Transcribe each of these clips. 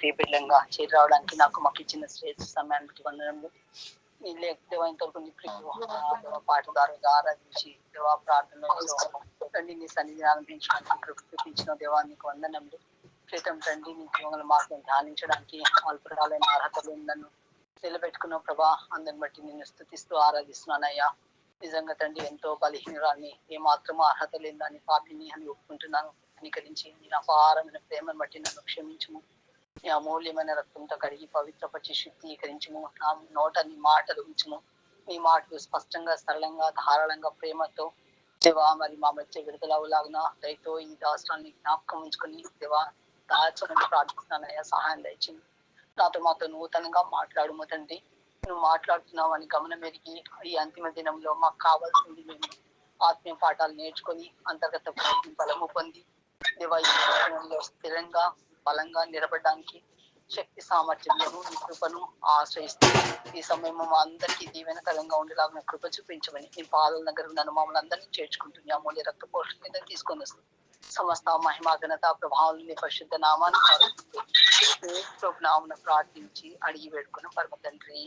ప్రియ బిడ్డంగా చేరి రావడానికి మాకు ఇచ్చిన శ్రేష్ఠ సమయానికి వందనములు. నీ దేవా ఇంతవరకు నీ ప్రియ పాట ద్వారా ఆరాధించి దేవా ప్రార్థనలో తండ్రి నీ సన్నిధి ఆనందించడానికి కృప చూపించిన దేవా నీకు వందనములు. క్రితం తండ్రి నీ జీవన మార్గం ధ్యానించడానికి అల్పరాలైన అర్హతలు నన్ను నిలబెట్టుకున్న ప్రభా, అందరిని బట్టి నిన్ను స్తుతిస్తూ ఆరాధిస్తున్నానయ్యా. నిజంగా తండ్రి ఎంతో బలహీనురాన్ని, ఏమాత్రమో అర్హత లేదని పాపిని అని ఒప్పుకుంటున్నాను. అనుకరించి నేను అపారమైన ప్రేమను బట్టి నన్ను క్షమించుము. నీ అమూల్యమైన రక్తంతో కడిగి పవిత్రపరిచి శుద్ధీకరించుము. నా నోట నీ మాటలు ఉంచుము. నీ మాటలు స్పష్టంగా, సరళంగా, ధారాళంగా, ప్రేమతో దేవా మరి మా మధ్య విడుదలవులాగున దయతో ఈ దాస్త్రాన్ని జ్ఞాపకం ఉంచుకొని దేవా దాచమని ప్రార్థిస్తున్నానయ్యా. సహాయం దయచింది. మాతో నూతనంగా మాట్లాడుము తండ్రి. నువ్వు మాట్లాడుతున్నావు అని గమనం ఎరిగి ఈ అంతిమ దినంలో మాకు కావాల్సింది మేము ఆత్మీయ పాఠాలు నేర్చుకొని అంతర్గత బలము పొంది దేవా ఈ జీవితంలో స్థిరంగా బలంగా నిలబడడానికి శక్తి సామర్థ్యములను నీ కృపను ఆశ్రయిస్తూ ఈ సమయం మా అందరికీ దీవెనకరంగా ఉండేలాగా కృప చూపించమని నీ పాదాల దగ్గర నన్ను మమ్మల్ని అందరినీ చేర్చుకుంటుంది. అమూల్య రక్త పోషణ మీద తీసుకొని వస్తుంది. సమస్త మహిమా ఘనత ప్రభావం నీ పరిశుద్ధ నామాన్ని నామను ప్రార్థించి అడిగి వేడుకున్న పరమ తండ్రి.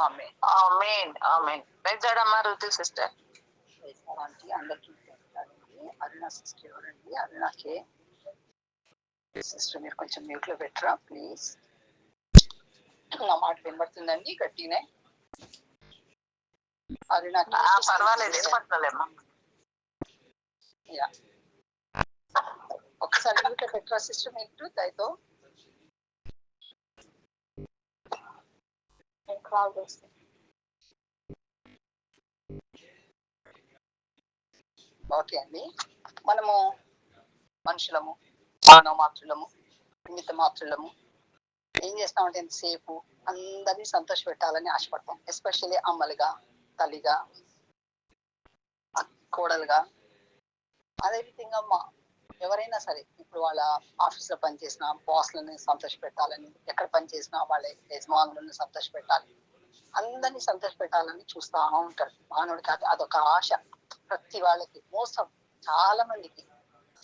ఆమేన్. ఆమేన్. ఆమేన్. రుతు సిస్టర్. అందరికీ అరుణ సిస్టర్ ఎవరండి? అరుణకే సిస్టర్ మీరు కొంచెం మ్యూట్ లో పెట్టరా ప్లీజ్. నా మాట వినబడుతుందండి గట్టినే? అరుణ పర్వాలేదు, వినపడుతుందేమో. ఒకసారి మ్యూట్ లో పెట్టరా సిస్టర్ మీరు దయతో. ఓకే అండి. మనము మనుషులము, మానవ మాత్రులము, నిమిత్త మాత్రులము. ఏం చేస్తామంటే ఎంతసేపు అందరినీ సంతోష పెట్టాలని ఆశపడతాం. ఎస్పెషల్లీ అమ్మలుగా, తల్లిగా, కోడలుగా. అదేవిధంగా ఎవరైనా సరే ఇప్పుడు వాళ్ళ ఆఫీస్ లో పనిచేసిన బాస్లను సంతోష పెట్టాలని, ఎక్కడ పనిచేసినా వాళ్ళ యజమానులను సంతోష పెట్టాలి, అందరినీ సంతోష పెట్టాలని చూస్తూ ఉంటారు. మానవుడికి అదొక ఆశ. ప్రతి వాళ్ళకి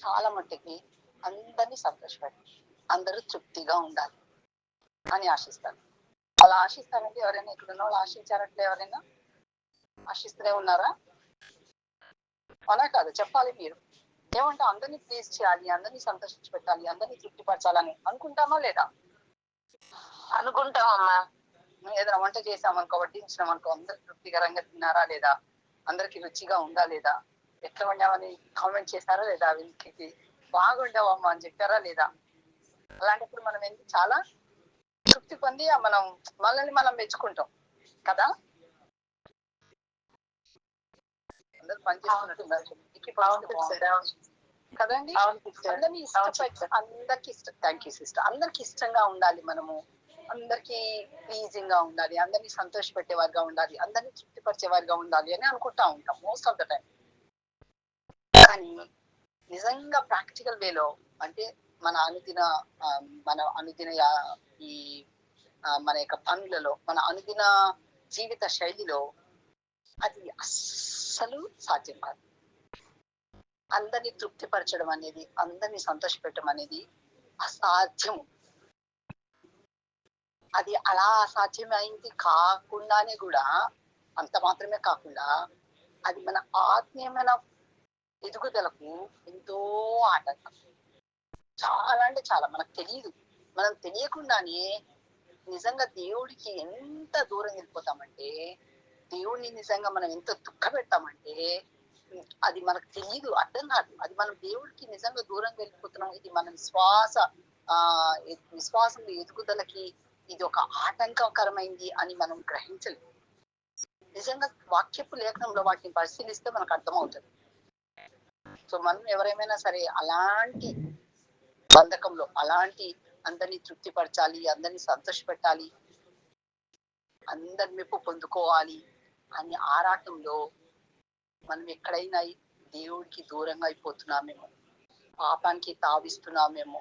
చాలా మట్టికి అందరినీ సంతోషపెట్టాలి, అందరూ తృప్తిగా ఉండాలి అని ఆశిస్తారు. అలా ఆశిస్తారంటే ఎవరైనా ఇక్కడ ఉన్న వాళ్ళు ఆశించారంటే ఎవరైనా ఆశిస్తూనే ఉన్నారా? అలా కాదు, చెప్పాలి మీరు. ఏమంటే అందరినీ ప్లీజ్ చేయాలి, అందరినీ సంతోషించి పెట్టాలి, అందరినీ తృప్తిపరచాలని అనుకుంటామా లేదా? అనుకుంటామమ్మా. ఏదైనా వంట చేసామనుకో, వడ్డించినామనుకో, అందరు తృప్తికరంగా తిన్నారా లేదా, అందరికి రుచిగా ఉందా లేదా, ఎట్లా వండామని కామెంట్ చేశారా లేదా, వీళ్ళకి బాగుండవమ్మా అని చెప్పారా లేదా? అలాంటప్పుడు మనం చాలా తృప్తి పొంది మనల్ని మనం మెచ్చుకుంటాం కదా. అందరు పనిచేస్తున్నట్టున్నారు కదండి. అందరినీ అందరికి ఇష్టం. Thank you sister. అందరికి ఇష్టంగా ఉండాలి, మనము అందరికి ప్లీజింగ్ గా ఉండాలి, అందరినీ సంతోష పెట్టేవారుగా ఉండాలి, అందరినీ తృప్తిపరిచేవారుగా ఉండాలి అని అనుకుంటా ఉంటాం మోస్ట్ ఆఫ్ ద టైం. కానీ నిజంగా ప్రాక్టికల్ వేలో అంటే మన అనుదిన ఈ మన యొక్క పనులలో, మన అనుదిన జీవిత శైలిలో అది అస్సలు సాధ్యం కాదు. అందరినీ తృప్తిపరచడం అనేది, అందరినీ సంతోషపెట్టడం అనేది అసాధ్యం. అది అలా అసాధ్యమైంది కాకుండానే కూడా, అంత మాత్రమే కాకుండా అది మన ఆత్మీయమైన ఎదుగుదలకు ఎంతో ఆటంకం. చాలా అంటే చాలా మనకు తెలియదు. మనం తెలియకుండానే నిజంగా దేవుడికి ఎంత దూరం వెళ్ళిపోతామంటే, దేవుడిని నిజంగా మనం ఎంత దుఃఖ పెట్టామంటే అది మనకు తెలియదు, అర్థం కాదు. అది మనం దేవుడికి నిజంగా దూరం వెళ్ళిపోతున్నాం. ఇది మన విశ్వాసంలో ఎదుగుదలకి ఇది ఒక ఆటంకకరమైంది అని మనం గ్రహించలేదు. నిజంగా వాక్యపు లేఖనంలో వాటిని పరిశీలిస్తే మనకు అర్థమవుతుంది. సో మనం ఎవరేమైనా సరే అలాంటి బంధకంలో, అలాంటి అందరినీ తృప్తిపరచాలి, అందరినీ సంతోష పెట్టాలి, అందరి మెప్పు పొందుకోవాలి అని ఆరాటంలో మనం ఎక్కడైనా దేవుడికి దూరంగా అయిపోతున్నామేమో, పాపానికి తావిస్తున్నామేమో,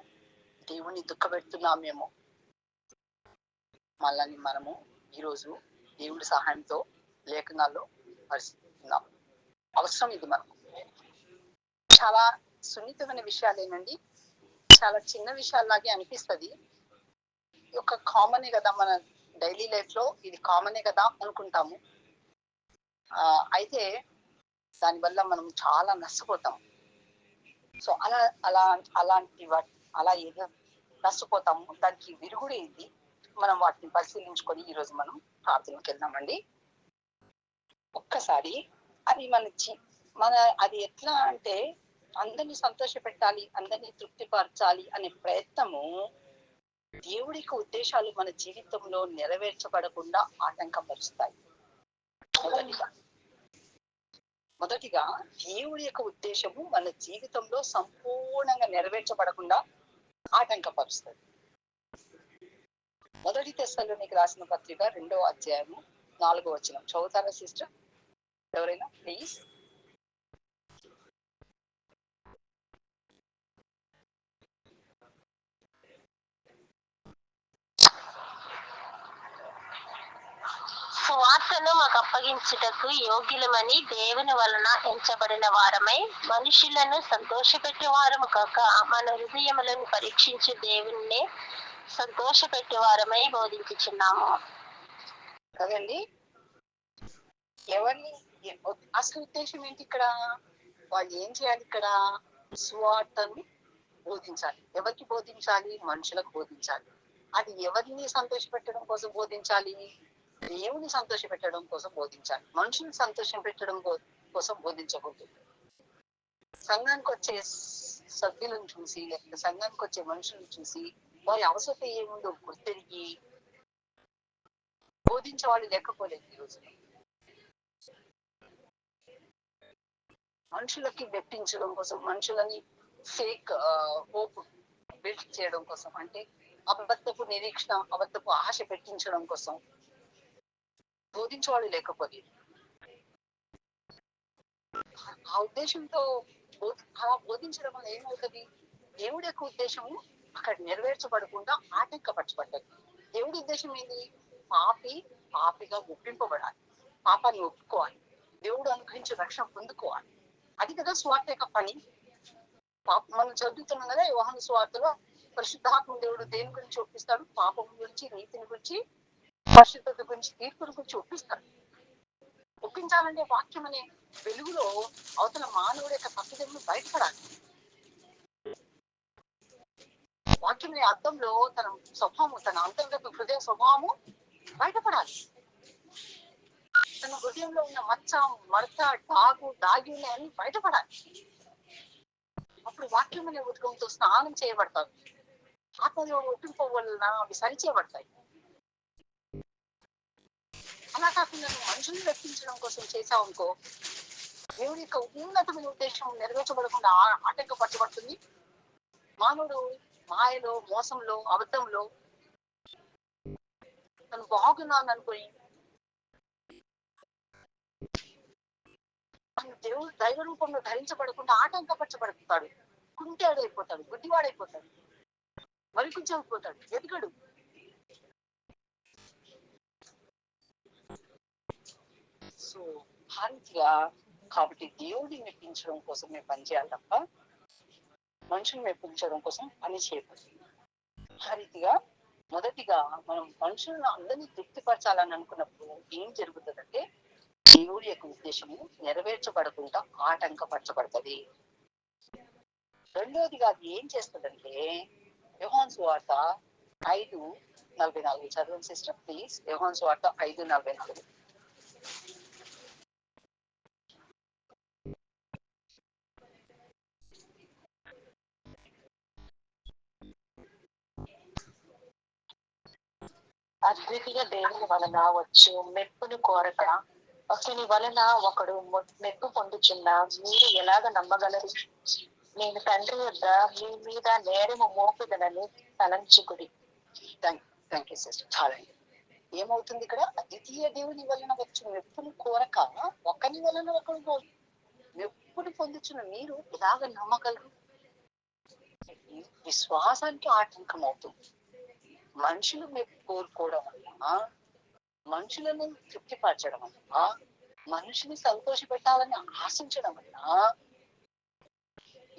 దేవుణ్ణి దుఃఖపెడుతున్నామేమో, మనల్ని మనము ఈరోజు దేవుడి సహాయంతో లేఖనాల్లో పరిశీలిస్తున్నాం. అవసరం ఇది మనకు. చాలా సున్నితమైన విషయాలేనండి, చాలా చిన్న విషయాల్లాగే అనిపిస్తుంది. ఒక కామనే కదా, మన డైలీ లైఫ్ లో ఇది కామనే కదా అనుకుంటాము. అయితే దానివల్ల మనం చాలా నష్టపోతాం. సో అలా అలా అలాంటి అలా ఏదో నష్టపోతాము. దానికి విరుగుడు ఏంటి, మనం వాటిని పరిశీలించుకొని ఈ రోజు మనం ప్రార్థనకి వెళ్దామండి. ఒక్కసారి అది మన అది ఎట్లా అంటే, అందరినీ సంతోష పెట్టాలి, అందరినీ తృప్తిపరచాలి అనే ప్రయత్నము దేవుడికి ఉద్దేశాలు మన జీవితంలో నెరవేర్చబడకుండా ఆటంకపరుస్తాయి. మొదటిగా దేవుడి యొక్క ఉద్దేశము మన జీవితంలో సంపూర్ణంగా నెరవేర్చబడకుండా ఆటంకపరుస్తుంది. మొదటి తెస్సలోనికి రాసిన పత్రిక 2వ అధ్యాయము 4వ వచనం చదువుతారా సిస్టర్ ఎవరైనా ప్లీజ్? సువార్తను మాకు అప్పగించుటకు యోగ్యులమని దేవుని వలన ఎంచబడిన వారమై మనుషులను సంతోషపెట్టే వారము కాక మన హృదయములను పరీక్షించి దేవుణ్ణి సంతోషపెట్టే వారమై బోధించుచున్నాము. కదండి, ఎవరిని అసలు ఉద్దేశం ఏంటి ఇక్కడ? వాళ్ళు ఏం చేయాలి ఇక్కడ? సువార్తను బోధించాలి. ఎవరికి బోధించాలి? మనుషులకు బోధించాలి. అది ఎవరిని సంతోష పెట్టడం కోసం బోధించాలి? దేవుని సంతోష పెట్టడం కోసం బోధించాలి. మనుషుల్ని సంతోషం పెట్టడం కోసం బోధించకూడదు. సంఘానికి వచ్చే సభ్యులను చూసి, లేకపోతే సంఘానికి వచ్చే మనుషులను చూసి వారి అవసరం ఏముందో గుర్తెరిగి బోధించే వాళ్ళు లేకపోలేదు ఈ రోజు. మనుషులకి వ్యక్తించడం కోసం, మనుషులని ఫేక్ హోప్ బిల్డ్ చేయడం కోసం, అంటే అబద్ధపు నిరీక్షణ, అబద్ధపు ఆశ పెట్టించడం కోసం బోధించేవాళ్ళు లేకపోతే, ఆ ఉద్దేశంతో అలా బోధించడం వల్ల ఏమవుతుంది? దేవుడి యొక్క ఉద్దేశము అక్కడ నెరవేర్చబడకుండా ఆటంకపరచబడ్డది. దేవుడి ఉద్దేశం ఏంటి? పాపిగా ఒప్పింపబడాలి, పాపాన్ని ఒప్పుకోవాలి, దేవుడు అనుగ్రహించే రక్షణ పొందుకోవాలి. అది కదా స్వార్థ యొక్క పని. మనం చదువుతున్నాం కదా యోహాను సువార్తలో, పరిశుద్ధాత్మ దేవుడు దేని గురించి ఒప్పిస్తాడు? పాపం గురించి, నీతిని గురించి, పరిశుద్ధత గురించి, తీర్పుల గురించి ఒప్పిస్తాడు. ఒప్పించాలంటే వాక్యం అనే వెలుగులో అవతల మానవుడి యొక్క తప్పిదములు బయటపడాలి. వాక్యం అనే అర్థంలో తన స్వభావము, తన అంతర్గత హృదయ స్వభావము బయటపడాలి. తన హృదయంలో ఉన్న మచ్చ, మడత, దాగి ఉన్నాయని బయటపడాలి. అప్పుడు వాక్యం అనే ఉదకంతో స్నానం చేయబడతారు. ఆత్మదేవుడు ఒప్పింపు వలన అవి సరిచేయబడతాయి. అలా కాకుండా నువ్వు మనుషుల్ని రక్షించడం కోసం చేసావు అనుకో, దేవుడి యొక్క ఉన్నతమైన ఉద్దేశం నెరవేర్చబడకుండా ఆటంకపరచబడుతుంది. మానవుడు మాయలో, మోసంలో, అబద్ధంలో తను బాగున్నాను అనుకుని దేవుడు దైవ రూపంలో ధరించబడకుండా ఆటంకపరచబడతాడు. కుంటాడైపోతాడు, గుడ్డివాడైపోతాడు, మరిపించైపోతాడు, ఎదుగడు. సో హారిగా కాబట్టి దేవుడిని మెప్పించడం కోసం మేము పనిచేయాలి తప్ప మనుషులు మెప్పించడం కోసం పని చేయకూడదు. ఆ రీతిగా మొదటిగా మనం మనుషులను అందరినీ తృప్తిపరచాలని అనుకున్నప్పుడు ఏం జరుగుతుందంటే, దేవుడి యొక్క ఉద్దేశము నెరవేర్చబడకుండా ఆటంకపరచబడుతుంది. రెండోదిగా అది ఏం చేస్తుందంటే, యోహాను సువార్త 5:44 చదవండి సిస్టర్ ప్లీజ్. యోహాను సువార్త 5:44. అద్వితీయ దేవుని వలన వచ్చు మెప్పును కోరక ఒకని వలన ఒకడు మెప్పు పొందుచున్న మీరు ఎలాగ నమ్మగలరు? నేను తండ్రి వద్ద మీ మీద నేరము మోపుదనని తలంచుకుడి. Thank you sister. చాలండి. ఏమవుతుంది ఇక్కడ? అద్వితీయ దేవుని వలన వచ్చు మెప్పును కోరక ఒకని వలన ఒకడు మెప్పును పొందుచున్న మీరు ఎలాగ నమ్మగలరు? విశ్వాసానికి ఆటంకం అవుతుంది. మనుషులు మెప్పు కోరుకోవడం వల్ల, మనుషులను తృప్తిపరచడం వల్ల, మనుషుని సంతోష పెట్టాలని ఆశించడం వల్ల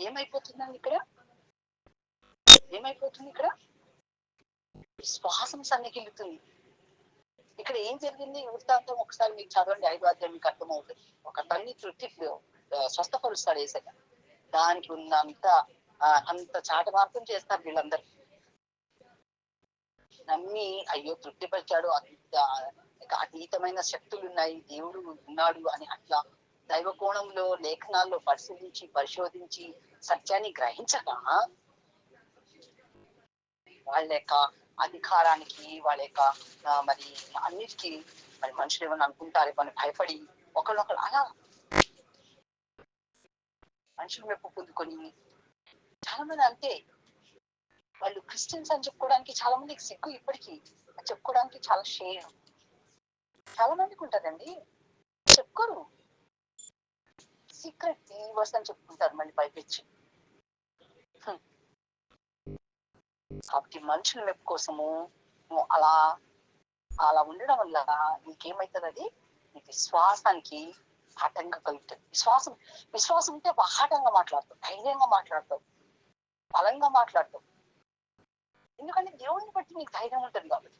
ఏమైపోతుందండి ఇక్కడ? ఏమైపోతుంది ఇక్కడ? విశ్వాసం సన్నగిల్లుతుంది. ఇక్కడ ఏం జరిగింది వృత్తాంతం ఒకసారి మీకు చదవండి, 5వ అధ్యాయం మీకు అర్థమవుతుంది. ఒక తల్లి స్వస్థపరుస్తాడు ఏసయ్య. దానికి ఉన్నంత అంత చాటమార్గం చేస్తారు వీళ్ళందరూ. నమ్మి అయ్యో తృప్తిపరిచాడు, అతీతమైన శక్తులు ఉన్నాయి, దేవుడు ఉన్నాడు అని అట్లా దైవ కోణంలో లేఖనాల్లో పరిశోధించి సత్యాన్ని గ్రహించక వాళ్ళ యొక్క అధికారానికి, వాళ్ళ యొక్క మరి అన్నిటికీ మరి మనుషులు ఏమన్నా అనుకుంటారు అని భయపడి ఒకళ్ళొకళ్ళు అలా మనుషులు మెప్పు పొందుకొని చాలా మంది అంతే. వాళ్ళు క్రిస్టియన్స్ అని చెప్పుకోవడానికి చాలా మందికి సిగ్గు, ఇప్పటికీ చెప్పుకోవడానికి చాలా షేమ్. చాలా మందికి ఉంటదండి, చెప్పుకోరు, సీక్రెట్ యూనివర్స్ అని చెప్పుకుంటారు మళ్ళీ పైపెచ్చి. కాబట్టి మనుషుల మెప్పు కోసము అలా అలా ఉండడం వల్ల నీకేమైతుంది, అది నీ విశ్వాసానికి ఆటంకం కలుగుతుంది. విశ్వాసం ఉంటే బాహాటంగా మాట్లాడతావు, ధైర్యంగా మాట్లాడతావు, బలంగా మాట్లాడతావు. ఎందుకంటే దేవుడిని బట్టి నీకు ధైర్యం ఉంటుంది కాబట్టి.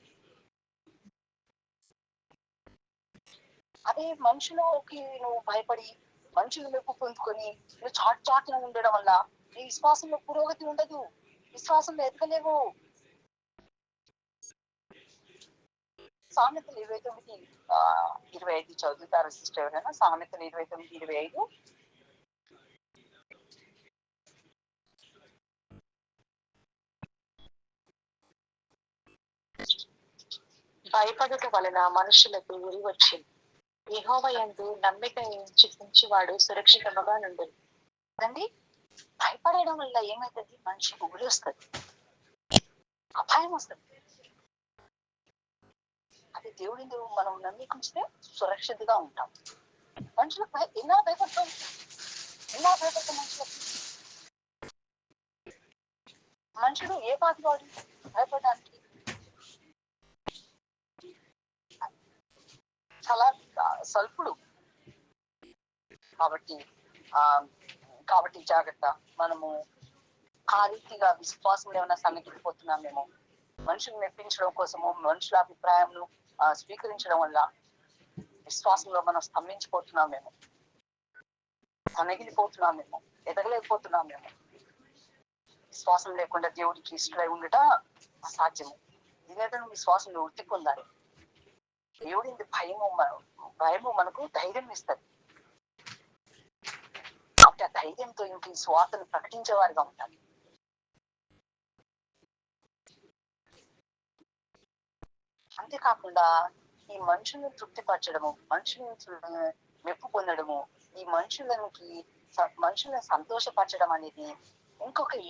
అదే మనుషులకి నువ్వు భయపడి మనుషులు మెప్పు పొందుకొని నువ్వు చాటున ఉండడం వల్ల నీ విశ్వాసంలో పురోగతి ఉండదు, విశ్వాసంలో ఎదగలేవు. సామెతలు 29:25 చదువుతారు సిస్టర్ ఎవరైనా? సామెతలు 29:25. భయపడుట వలన మనుషులకు ఉరి వచ్చింది, యెహోవా యందు నమ్మిక ఉంచువాడు సురక్షితముగా నుండు. అండి, భయపడడం వల్ల ఏమైతుంది, మనిషికి ఉరి వస్తుంది, అపాయం వస్తుంది. అది దేవుడిని మనం నమ్మికుంచితే సురక్షితంగా ఉంటాం. మనుషులకు ఎలా భయపడతాం మనుషులకు? మనుషుడు ఏ పాటి వాడు భయపడడానికి? చాలా స్వల్పుడు. కాబట్టి జాగ్రత్త. మనము ఆ రీతిగా విశ్వాసంలో ఏమైనా సన్నగిలిపోతున్నామేమో, మనుషులు మెప్పించడం కోసము మనుషుల అభిప్రాయం స్వీకరించడం వల్ల విశ్వాసంలో మనం స్తంభించిపోతున్నామేమో, సన్నగిలిపోతున్నామేమో, ఎదగలేకపోతున్నామేమో. విశ్వాసం లేకుండా దేవుడికి ఇష్టమై ఉండట అసాధ్యము. దీనితో విశ్వాసంలో వృత్తి పొందాలి. దేవుడి భయము మనకు ధైర్యం ఇస్తుంది. కాబట్టి ఆ ధైర్యంతో ఇంక ఈ స్వార్థను ప్రకటించేవారిగా ఉండాలి. అంతేకాకుండా ఈ మనుషులను తృప్తిపరచడము, మనుషులను మెప్పు పొందడము, ఈ మనుషులను సంతోషపరచడం అనేది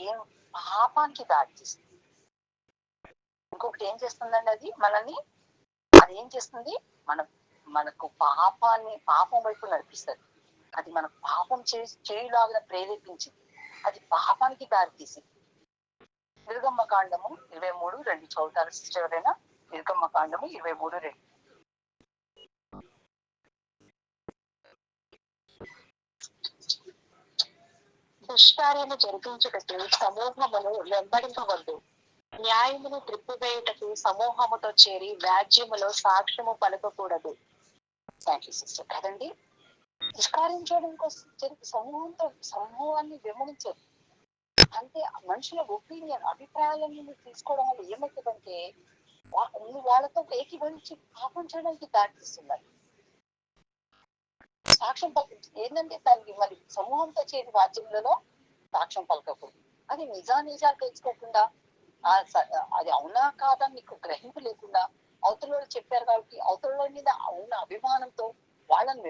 ఏం పాపానికి దారితీస్తుంది. ఇంకొకటి ఏం చేస్తుందండి, అది ఏం చేస్తుంది, మనకు పాపం వైపు నడిపిస్తుంది. అది మన పాపం చేయులాగా ప్రేరేపించింది, అది పాపానికి దారితీసింది. నిర్గమ కాండము 23:2 చదువుతారు సిస్టర్ ఎవరైనా? నిర్గమ కాండము 23:2. దుష్కార్యము జరిగించుటకు సమూహమును వెంబడింపవద్దు, న్యాయమును త్రిప్పివేయుటకు సమూహముతో చేరి వ్యాజ్యములో సాక్ష్యము పలకకూడదు. Thank you sister. కదండి, దుష్కార్యం చేయడం కోసం సమూహాన్ని వెంబడించదు. అంటే మనుషుల అభిప్రాయాలను తీసుకోవడం వల్ల ఏమవుతుందంటే వాళ్ళతో ఏకీభవించి పాపం చేయడానికి దారితీస్తున్నారు. సాక్ష్యం ఏంటంటే దానికి మరి సమూహంతో చేరి రాజ్యములలో సాక్ష్యం పలకకూడదు. అది నిజాలు తెలుసుకోకుండా అది అవునా కాదా మీకు గ్రహింపు లేకుండా అవతల చెప్పారు కాబట్టి అవతల మీద ఉన్న అభిమానంతో వాళ్ళని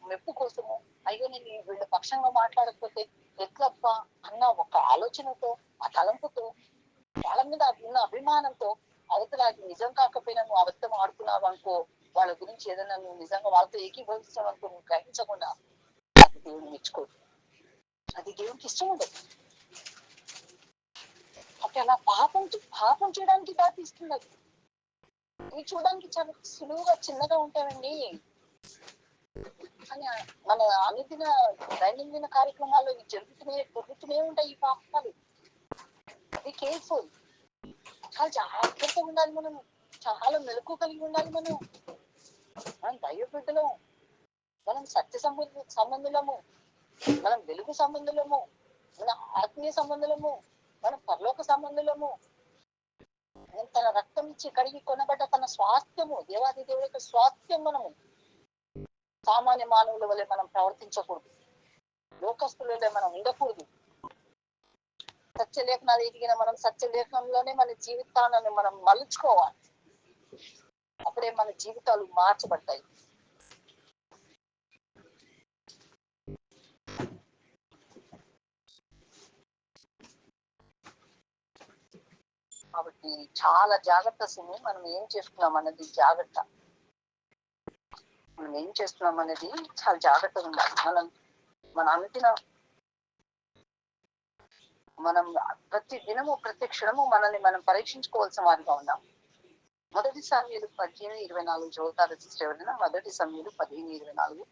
మెప్పు కోసము అయ్యో నేను వీళ్ళ పక్షంగా మాట్లాడకపోతే ఎట్లప్ప అన్న ఒక ఆలోచనతో, ఆ తలంపుతో, వాళ్ళ మీద ఉన్న అభిమానంతో అవతల అది నిజం కాకపోయినా నువ్వు అబద్ధం ఆడుతున్నావు అనుకో, వాళ్ళ గురించి ఏదైనా నువ్వు నిజంగా వాళ్ళతో ఏకీభవిస్తావు అనుకో, నువ్వు గ్రహించకుండా అది దేవుడు మెచ్చుకోదు, అది దేవుడికి ఇష్టం ఉండదు. అంటే అలా పాపం చేయడానికి దారితీస్తున్నది. ఇవి చూడడానికి చాలా సులువుగా చిన్నగా ఉంటాయండి, కానీ మన దైనందిన కార్యక్రమాల్లో జరుగుతూనే ఉంటాయి ఈ పాపాలు. Be careful. చాలా జాగ్రత్తగా ఉండాలి. మనం చాలా మెలకు కలిగి ఉండాలి. మనం దైవ బిడ్డలము, మనం సత్య సంబంధులము, మనం వెలుగు సంబంధులము, మన ఆత్మీయ సంబంధులము, మన పరలోక సంబంధులము. తన రక్తం ఇచ్చి కడిగి కొనబడ్డ తన స్వాస్థ్యము, దేవాది దేవుడి యొక్క స్వాస్థ్యం. మనము సామాన్య మానవుల వల్ల మనం ప్రవర్తించకూడదు, లోకస్తుల వల్ల మనం ఉండకూడదు. సత్యలేఖనాలు ఎదిగిన మనం సత్యలేఖనంలోనే మన జీవితాలను మనం మలుచుకోవాలి. అప్పుడే మన జీవితాలు మార్చబడతాయి. కాబట్టి చాలా జాగ్రత్త సిని. మనం ఏం చేస్తున్నాం అన్నది జాగ్రత్త. మనం ఏం చేస్తున్నాం అనేది చాలా జాగ్రత్తగా ఉండాలి. మన అనుదిన మనం ప్రతి దినము ప్రతి క్షణము మనల్ని మనం పరీక్షించుకోవాల్సిన వారిగా ఉన్నాం. మొదటి సమయాలు 15:24 చదువుతారు సిస్టర్ ఎవరైనా? మొదటి సమయాలు 15:24.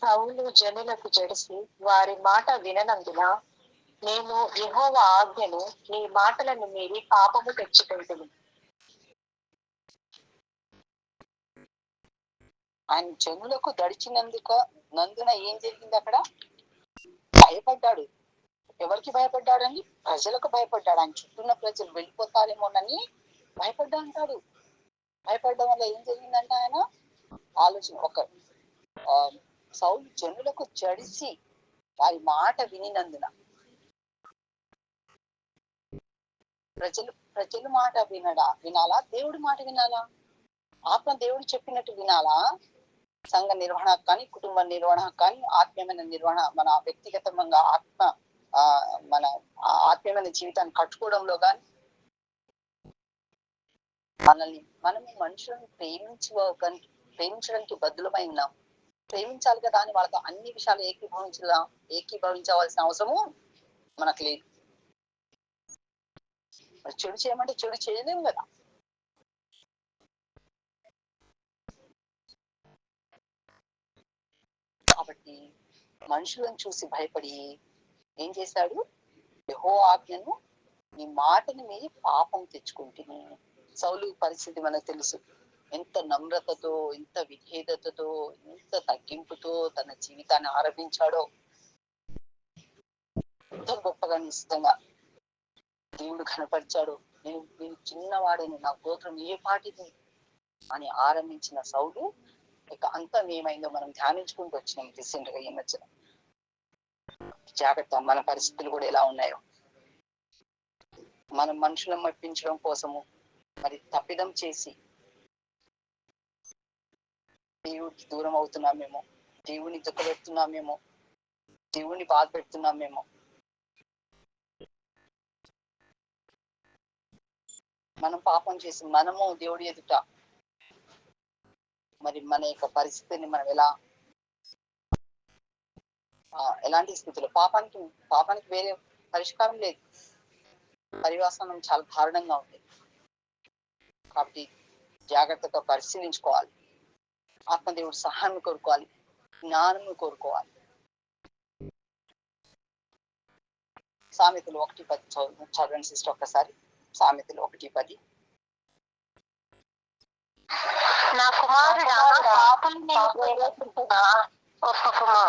సౌలు జనులకు జడిసి వారి మాట విననందున నేను యెహోవా ఆజ్ఞను నీ మాటలను మీరి పాపము తెచ్చుకుంటుని. ఆయన జనులకు నందున ఏం జరిగింది అక్కడ? భయపడ్డాడు. ఎవరికి భయపడ్డాడని? ప్రజలకు భయపడ్డాడు. ఆయన చుట్టూన్న ప్రజలు వెళ్ళిపోతారేమోనని భయపడ్డా అంటాడు. భయపడడం వల్ల ఏం జరిగిందంటే ఆయన ఆలోచన సౌలు జనులకు జడిసి వారి మాట వినినందున. ప్రజలు మాట వినాలా? దేవుడి మాట వినాలా? ఆత్మ దేవుడు చెప్పినట్టు వినాలా? సంఘ నిర్వహణ కానీ, కుటుంబ నిర్వహణ కానీ, ఆత్మీయమైన నిర్వహణ, మన వ్యక్తిగతంగా మన ఆత్మీయమైన జీవితాన్ని కట్టుకోవడంలో కానీ, మనము మనుషులను ప్రేమించడానికి బద్దులమై ఉన్నాం. ప్రేమించాలి కదా అని వాళ్ళతో అన్ని విషయాలు ఏకీభవించవలసిన అవసరము మనకు లేదు. చెడు చేయమంటే చెడు చేయలేము కదా. కాబట్టి మనుషులను చూసి భయపడి ఏం చేశాడు? యెహోవా ఆజ్ఞను నీ మాటని మీరి పాపం తెచ్చుకుంటుంది. సౌలు పరిస్థితి మనకు తెలుసు. ఎంత నమ్రతతో, ఎంత విధేయతతో, ఎంత తగ్గింపుతో తన జీవితాన్ని ఆరంభించాడో. ఎంత గొప్పగా నిశ్చితంగా దేవుడు కనపరిచాడు. నేను చిన్నవాడిని, నా గోత్రం ఏ పాటిది అని ఆరంభించిన సౌలు ఇక అంతం ఏమైందో మనం ధ్యానించుకుంటూ వచ్చినాం రీసెంట్ గా ఈ మధ్యన. జాగ్రత్త, మన పరిస్థితులు కూడా ఎలా ఉన్నాయో. మనం మనుషులను మెప్పించడం కోసము మరి తప్పిదం చేసి దేవుడికి దూరం అవుతున్నామేమో, దేవుని దుఃఖపెడుతున్నామేమో, దేవుణ్ణి బాధ పెడుతున్నామేమో. మనం పాపం చేసి మనము దేవుడి ఎదుట మరి మన యొక్క పరిస్థితిని మనం ఎలాంటి స్థితిలో పాపానికి వేరే పరిష్కారం లేదు. పరివాసనం చాలా దారుణంగా ఉంది. కాబట్టి జాగ్రత్తగా పరిశీలించుకోవాలి. ఆత్మదేవుడు సహాయం కోరుకోవాలి, జ్ఞానం కోరుకోవాలి. సామెతలు 1:10 చదవండి సిస్టర్ ఒక్కసారి. సామెతలు 1:10. నా కుమారుడా పాపమును ఒప్పుకుమా.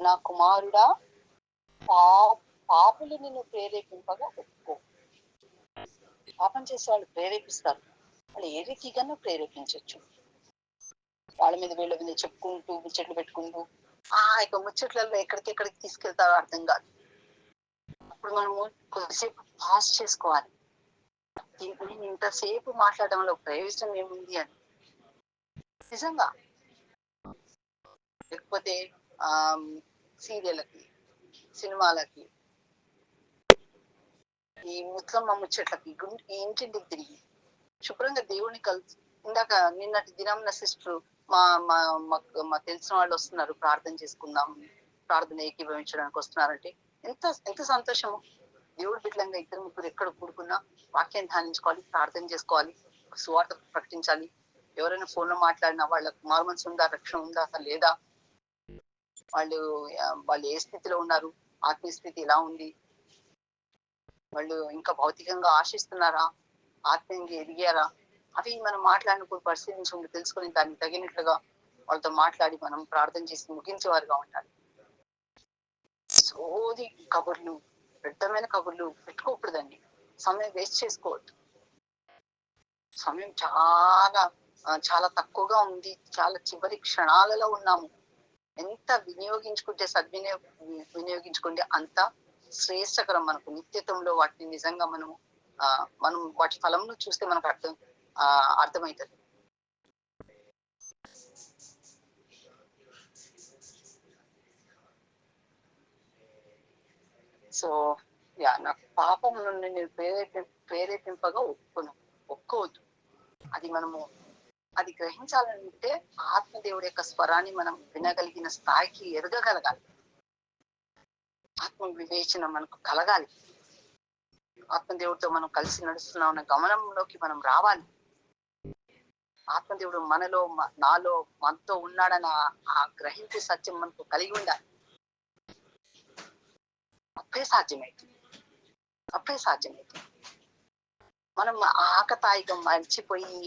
నా కుమారుడా పాపులు నిన్ను ప్రేరేపింపగా ఒప్పుకో. పాపం చేసే వాళ్ళు ప్రేరేపిస్తారు. వాళ్ళు ఏ రీతిగా ప్రేరేపించవచ్చు. వాళ్ళ మీద వీళ్ళ మీద చెప్పుకుంటూ ముచ్చట్లు పెట్టుకుంటూ ఇక ముచ్చట్లలో ఎక్కడికి తీసుకెళ్తారో అర్థం కాదు. అప్పుడు మనము కొద్దిసేపు పాస్ చేసుకోవాలి. నేను ఇంతసేపు మాట్లాడడం వల్ల ప్రయోజనం ఏముంది అని నిజంగా. లేకపోతే సీరియళ్ళకి, సినిమాలకి, ఈ ముస్లమ్మ ముచ్చట్లకి ఇంటింటికి తిరిగి శుభ్రంగా దేవుడిని ఇందాక నిన్నటి దినం సిస్టర్ మా తెలిసిన వాళ్ళు వస్తున్నారు, ప్రార్థన చేసుకుందాం. ప్రార్థన ఏకీభవించడానికి వస్తున్నారంటే ఎంత ఎంత సంతోషము. దేవుడు బిడ్డలంగా ఇద్దరు ముగ్గురు ఎక్కడ కూడుకున్నా వాక్యాన్ని ధ్యానించుకోవాలి, ప్రార్థన చేసుకోవాలి, సువార్త ప్రకటించాలి. ఎవరైనా ఫోన్ లో మాట్లాడినా వాళ్ళకు మారుమనసు ఉందా, రక్షణ ఉందా లేదా, వాళ్ళు వాళ్ళు ఏ స్థితిలో ఉన్నారు, ఆత్మీయ స్థితి ఎలా ఉంది, వాళ్ళు ఇంకా భౌతికంగా ఆశిస్తున్నారా, ఆత్మీయంగా ఎదిగారా, అవి మనం మాట్లాడినప్పుడు పరిశీలించి తెలుసుకొని దానికి తగినట్లుగా వాళ్ళతో మాట్లాడి మనం ప్రార్థన చేసి ముగించేవారుగా ఉండాలి. సోది కబుర్లు, వ్యర్థమైన కబుర్లు పెట్టుకోకూడదండి. సమయం వేస్ట్ చేసుకోవద్దు. సమయం చాలా చాలా తక్కువగా ఉంది. చాలా చివరి క్షణాలలో ఉన్నాము. ఎంత వినియోగించుకుంటే వినియోగించుకుంటే అంత శ్రేష్టకరం మనకు. నిత్యత్వంలో వాటిని నిజంగా మనం వాటి ఫలంను చూస్తే మనకు అర్థమవుతుంది. సో నాకు పాపం నుండి నేను ప్రేరేపింపగా ఒప్పుకోవద్దు. అది గ్రహించాలంటే ఆత్మదేవుడి యొక్క స్వరాన్ని మనం వినగలిగిన స్థాయికి ఎదగగలగాలి. ఆత్మ వివేచన మనకు కలగాలి. ఆత్మదేవుడితో మనం కలిసి నడుస్తున్నాం అన్న గమనంలోకి మనం రావాలి. ఆత్మదేవుడు మనలో, నాలో, మనతో ఉన్నాడన్న ఆ గ్రహింపు సత్యం మనకు కలిగి ఉండాలి. అప్పుడే సాధ్యమైంది. మనం ఆకతాయిగా మర్చిపోయి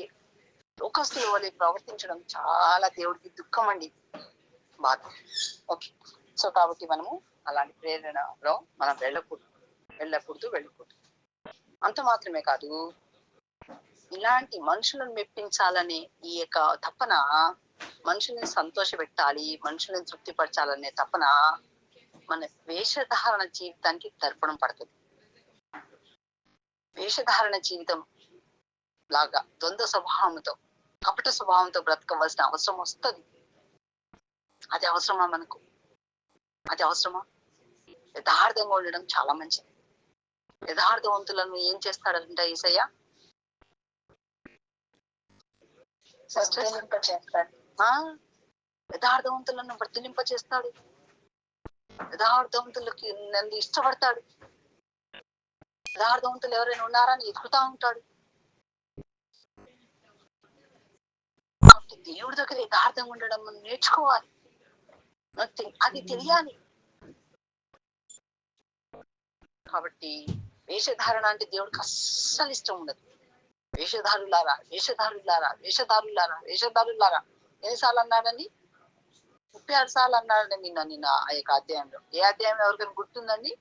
లోకస్తుల వల్ల ప్రవర్తించడం చాలా దేవుడికి దుఃఖం అండి, బాధ. ఓకే, సో కాబట్టి మనము అలాంటి ప్రేరణలో మనం వెళ్ళకూడదు. అంత మాత్రమే కాదు, ఇలాంటి మనుషులను మెప్పించాలనే ఈ యొక్క తపన, మనుషుల్ని సంతోష పెట్టాలి, మనుషులను తృప్తిపరచాలనే తపన మన వేషధారణ జీవితానికి దర్పణం పడుతుంది. వేషధారణ జీవితం లాగా ద్వంద్వ స్వభావంతో, కపట స్వభావంతో బ్రతకవలసిన అవసరం వస్తుంది. అది అవసరమా మనకు? అది అవసరమా? యథార్థంగా ఉండడం చాలా మంచిది. యథార్థవంతులను ఏం చేస్తాడంట యేసయ్య? యథార్థవంతులను వర్తిలింప చేస్తాడు. యథార్థవంతులకి నన్ను ఇష్టపడతాడు. యథార్థవంతులు ఎవరైనా ఉన్నారా అని ఎదుగుతా ఉంటాడు. దేవుడి దగ్గర యథార్థంగా ఉండడం మనం నేర్చుకోవాలి. అది తెలియాలి. కాబట్టి వేషధారణ అంటే దేవుడికి అస్సలు ఇష్టం ఉండదు. వేషధారులారా ఎన్నిసార్లు అన్నాడని? 36 సార్లు అన్నాడని నిన్న ఆ యొక్క అధ్యాయంలో. ఏ అధ్యాయం ఎవరికైనా గుర్తుందండి?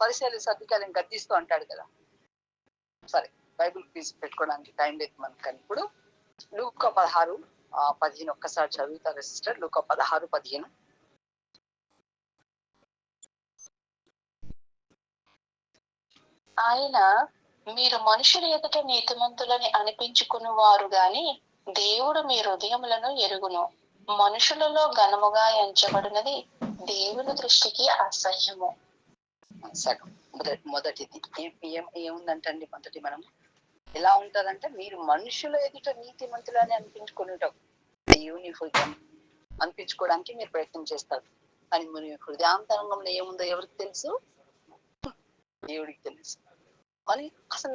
పరిశీలి సర్దికాలను గద్దిస్తూ అంటాడు కదా. సరే, బైబుల్ ప్లీజ్ పెట్టుకోవడానికి టైం లేదు మనకు. కానీ ఇప్పుడు లూకా 16:15 ఒక్కసారి చదువుతారా సిస్టర్? లూకా 16:15. ఆయన, మీరు మనుషుల ఎదుట నీతిమంతులని అనిపించుకుని వారు గాని దేవుడు మీ హృదయములను ఎరుగును. మనుషులలో ఘనముగా ఎంచబడినది దేవుని దృష్టికి అసహ్యము. సగం మొదటిది ఏముందంటండి? మొదటి మనం ఎలా ఉంటారంటే, మీరు మనుషుల ఎదుట నీతిమంతులని అనిపించుకుంటాం. దేవుని హృదయం అనిపించుకోవడానికి మీరు ప్రయత్నం చేస్తారు. కానీ మన హృదయాంతరంగంలో ఏముందో ఎవరికి తెలుసు? దేవుడికి తెలుసు. మరి అసలు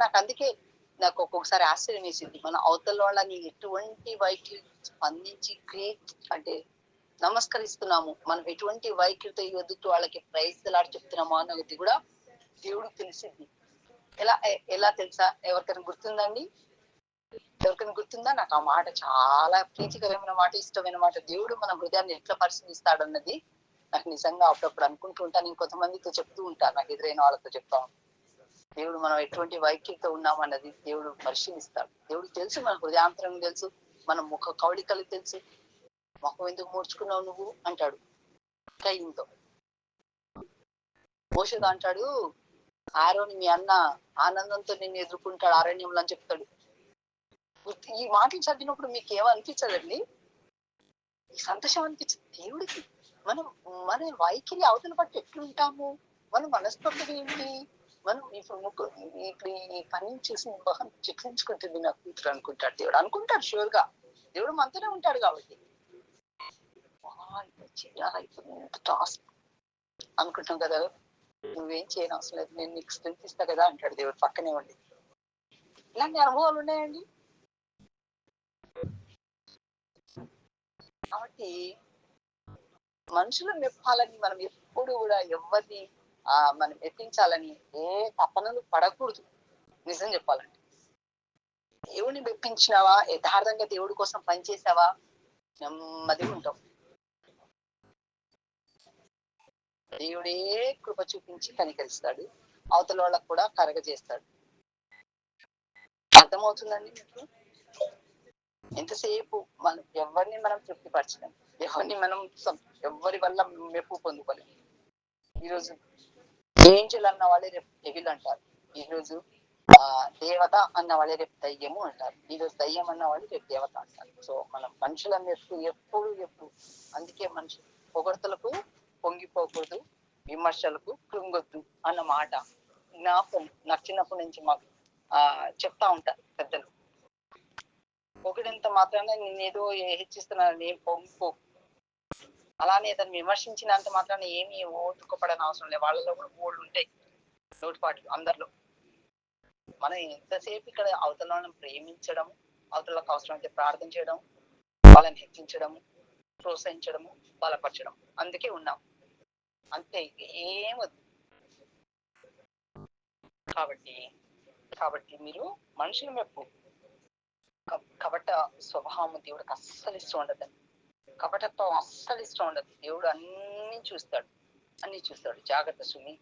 నాకు ఒక్కొక్కసారి ఆశ్చర్యం వేసింది. మన అవతల వాళ్ళని ఎటువంటి వైఖరి స్పందించి అంటే నమస్కరిస్తున్నాము, మనం ఎటువంటి వైఖరితో ఎదుటి వాళ్ళకి ప్రైజ్లాడి చెప్తున్నాము అన్నది కూడా దేవుడికి తెలిసింది. ఎలా తెలుసా? ఎవరికైనా గుర్తుందండి? ఎవరికైనా గుర్తుందా? నాకు ఆ మాట చాలా ప్రీతికరమైన మాట, ఇష్టమైన మాట. దేవుడు మన హృదయాన్ని ఎట్లా పరిశీలిస్తాడు అన్నది నాకు నిజంగా అప్పుడప్పుడు అనుకుంటూ ఉంటాను. నేను కొంతమందితో చెప్తూ ఉంటాను, నాకు ఎదురైన వాళ్ళతో చెప్తాను. దేవుడు మనం ఎటువంటి వైఖరితో ఉన్నామన్నది దేవుడు పరిశీలిస్తాడు. దేవుడు తెలుసు, మన హృదయాంతరం తెలుసు, మన ముఖ కవళికలు తెలుసు. ముఖం ఎందుకు మూర్చుకున్నావు నువ్వు అంటాడు కయ్యంతో. మోషేతో అంటాడు, ఆరోని మీ అన్న ఆనందంతో నిన్ను ఎదుర్కొంటాడు అరణ్యంలో అని చెప్తాడు. ఈ మాటలు చదివినప్పుడు మీకు ఏమనిపించదండి? ఈ సంతోషం అనిపించదు దేవుడికి. మన వైఖరి అవతల పట్టు ఎట్లుంటాము, మన మనస్తత్వం ఏంటి? మనం ఇప్పుడు ఈ పని చూసి మొహం చిట్లించుకుంటుంది నా కూతురు అనుకుంటాడు దేవుడు. అనుకుంటాడు షూర్ గా, దేవుడు మనతోనే ఉంటాడు కాబట్టి. ఇప్పుడు టాస్క్ అనుకుంటాం కదా. నువ్వేం చేయని అవసరం లేదు, నేను నీకు స్ట్రెంత్ ఇస్తా కదా అంటాడు దేవుడు పక్కనే ఉండి. ఇలాంటి అనుభవాలు ఉన్నాయండి. కాబట్టి మనుషులు మెప్పాలని మనం ఎప్పుడు కూడా ఎవరిని మనం మెప్పించాలని ఏ తపనలు పడకూడదు. నిజం చెప్పాలంటే దేవుడిని మెప్పించినావా, యథార్థంగా దేవుడి కోసం పనిచేసావా, నెమ్మదిగా ఉంటాం. దేవుడే కృప చూపించి కనికరిస్తాడు, అవతల వాళ్ళకు కూడా కరగజేస్తాడు. అర్థమవుతుందండి మీకు? ఎంతసేపు మనం ఎవరిని మనం తృప్తిపరచలేం, ఎవరిని మనం ఎవరి వల్ల మెప్పు పొందుకోలేము. ఈరోజు ఏంజల్ అన్న వాళ్ళే రేపు డెవిల్ అంటారు, ఈరోజు దేవత అన్న వాళ్ళే రేపు దయ్యము అంటారు, ఈరోజు దయ్యం అన్న వాళ్ళు రేపు దేవత అంటారు. సో మనం మనుషులను ఎప్పుడు అందుకే మనుషులు పొగడ్తలకు పొంగిపోకూడదు, విమర్శలకు కృంగొద్దు అన్న మాట జ్ఞాపకం నాకు చిన్నప్పటి నుంచి మాకు చెప్తా ఉంటారు పెద్దలు. ఒకటింత మాత్రాన నేనేదో హెచ్చిస్తున్నానని ఏం పొంగిపో, అలానే దాన్ని విమర్శించినంత మాత్రాన ఏమి దుఃఖపడని అవసరం లేదు. వాళ్ళలో కూడా ఓళ్ళు ఉంటాయి, లోటుపాట్లు అందరిలో. మనం ఎంతసేపు ఇక్కడ అవతలను ప్రేమించడం, అవతలకు అవసరమైతే ప్రార్థన చేయడం, వాళ్ళని హెచ్చించడము, ప్రోత్సహించడము, బలపరచడం, అందుకే ఉన్నాం అంతే, ఏమొద్దు. కాబట్టి మీరు మనుషుల మెప్పు, కపట స్వభావం దేవుడికి అస్సలు ఇష్టం ఉండదు, కపటత్వం అస్సలు ఇష్టం ఉండదు. దేవుడు అన్ని చూస్తాడు. జాగ్రత్త సుమి,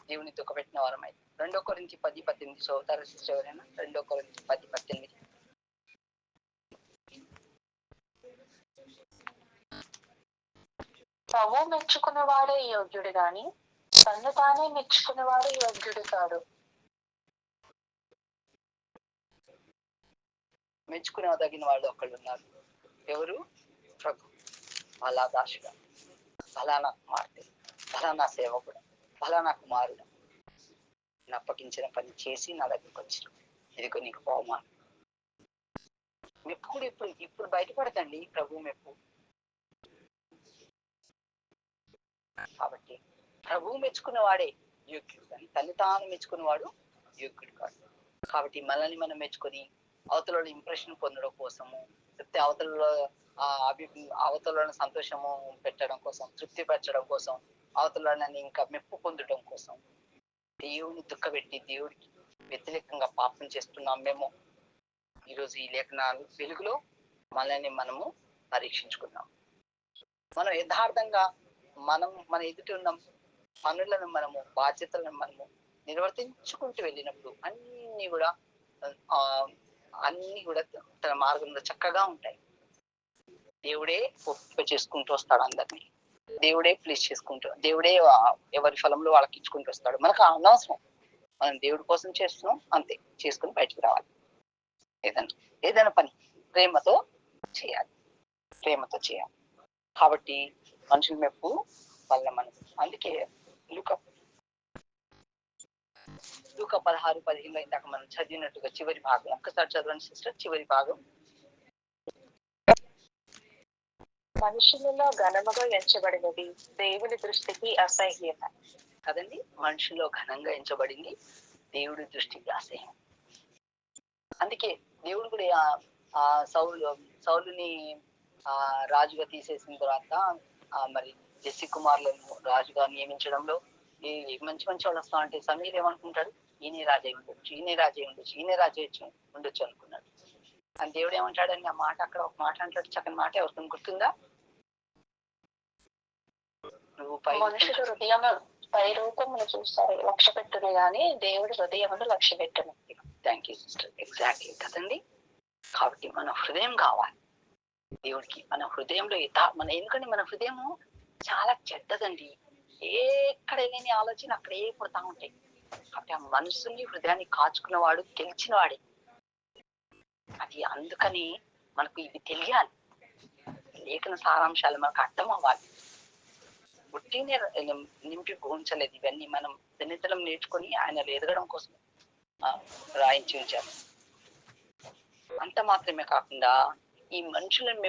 దేవుని దుఃఖపెట్టిన వారమై. 2 కొరింథీ 10:18 చదువుతారా సిస్టర్ ఎవరైనా? 2 కొరింథీ 10:18. ప్రభు మెచ్చుకున్నవాడే యోగ్యుడు గాని తను తానే మెచ్చుకున్నవాడు యోగ్యుడు కాడు. మెచ్చుకునేదగిన వాళ్ళు ఒకళ్ళు ఉన్నారు. ఎవరు? ప్రభు. ఫలాదాశగా, ఫలానా కుమార్తె, ఫలానా సేవకుడు, ఫలానా కుమారుడు అప్పగించిన పని చేసి నా దగ్గరికి వచ్చిన, ఇదిగో నీకు బహుమానం. మెప్పు కూడా ఇప్పుడు బయటపడతండి ప్రభు మెప్పు. కాబట్టి ప్రభు మెచ్చుకున్న వాడే యోగ్యుడు కానీ తను తాను మెచ్చుకున్నవాడు యోగ్యుడు కాదు. కాబట్టి మనల్ని మనం మెచ్చుకొని అవతల ఇంప్రెషన్ పొందడం కోసము, లేకపోతే అవతలను సంతోషము పెట్టడం కోసం, తృప్తిపరచడం కోసం, అవతలని ఇంకా మెప్పు పొందడం కోసం దేవుని దుఃఖపెట్టి దేవుడికి వ్యతిరేకంగా పాపం చేస్తున్నాం మేము. ఈరోజు ఈ లేఖనాలు వెలుగులో మనల్ని మనము పరీక్షించుకున్నాం. మనం యథార్థంగా మన ఎదుటి ఉన్న పనులను మనము, బాధ్యతలను మనము నిర్వర్తించుకుంటూ వెళ్ళినప్పుడు అన్ని కూడా తన మార్గంలో చక్కగా ఉంటాయి. దేవుడే ఒప్పింప చేసుకుంటూ వస్తాడు అందరినీ, దేవుడే ప్లీజ్ దేవుడే ఎవరి ఫలంలో వాళ్ళకి ఇచ్చుకుంటూ వస్తాడు. మనకు అనవసరం, మనం దేవుడి కోసం చేస్తున్నాం అంతే, చేసుకుని బయటకు రావాలి. ఏదైనా పని ప్రేమతో చేయాలి. కాబట్టి మనుషుల మెప్పు వల్ల మనం, అందుకే లూకా 16:15 ఇందాక మనం చదివినట్టుగా చివరి భాగం ఒక్కసారి చదవండి సిస్టర్. చివరి భాగం, మనుషులలో ఘనముగా ఎంచబడినది దేవుని దృష్టికి అసహ్యత కదండి. మనుషులో ఘనంగా ఎంచబడింది దేవుడి దృష్టికి అసహ్యం. అందుకే దేవుడు కూడా సౌలుని రాజుగా తీసేసిన తర్వాత మరి జెస్సి కుమారులను రాజుగా నియమించడంలో ఈ మంచి వాళ్ళు వస్తా అంటే సమీర్ ఏమనుకుంటాడు, ఈయనే రాజే ఉండొచ్చు అనుకున్నాడు. అని దేవుడు ఏమంటాడని ఆ మాట, అక్కడ ఒక మాట అంటాడు, చక్కని మాట. ఎవరికి గుర్తుందా? నువ్వు మనుషుడు హృదయం పై రూపమును చూస్తారు, లక్ష్య పెట్టును గాని దేవుడి హృదయమును లక్ష్య పెట్టును. థ్యాంక్ యూ సిస్టర్, ఎగ్జాక్ట్లీ కదండి. కాబట్టి మన హృదయం కావాలి దేవుడికి. మన హృదయంలో ఎందుకంటే మన హృదయము చాలా చెడ్డదండి, ఎక్కడ లేని ఆలోచన అక్కడే పుడతా ఉంటాయి. కాబట్టి ఆ మనసుని, హృదయాన్ని కాచుకున్నవాడు గెలిచిన వాడే. అది అందుకని మనకు ఇది తెలియాలి, లేఖన సారాంశాలు మనకు అర్థం అవ్వాలి. పుట్టినే నింపి ఉంచలేదు, ఇవన్నీ మనం దినదినం నేర్చుకొని ఆయనలో ఎదగడం కోసం రాయించి ఉంచారు. అంత మాత్రమే కాకుండా ఈ మనుషులను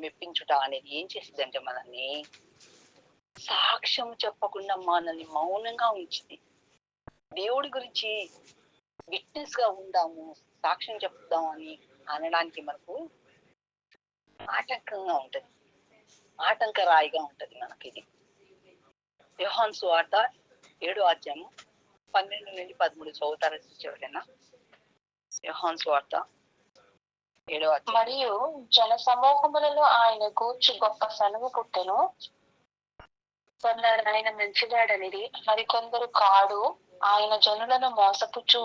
మెప్పించుట అనేది ఏం చేసిందంటే మనల్ని సాక్ష్యం చెప్పకుండా మనల్ని మౌనంగా ఉంచింది. దేవుడి గురించి విట్నెస్ గా ఉందాము, సాక్ష్యం చెప్దాం అని అనడానికి మనకు ఆటంకంగా ఉంటది, ఆటంకరాయిగా ఉంటది మనకి. ఇది యోహాను సువార్త 7వ అధ్యాయం 12 నుండి 13 చదువుతారా ఎవరైనా? యోహాను సువార్త 7వ అధ్యాయం. మరియు జన సమూహములలో ఆయన గూర్చి గొప్ప సెలవు పుట్టెను. కొందరు ఆయన మంచివాడనిది, మరికొందరు కాడు, ఆయన జనులను మోసపుచ్చు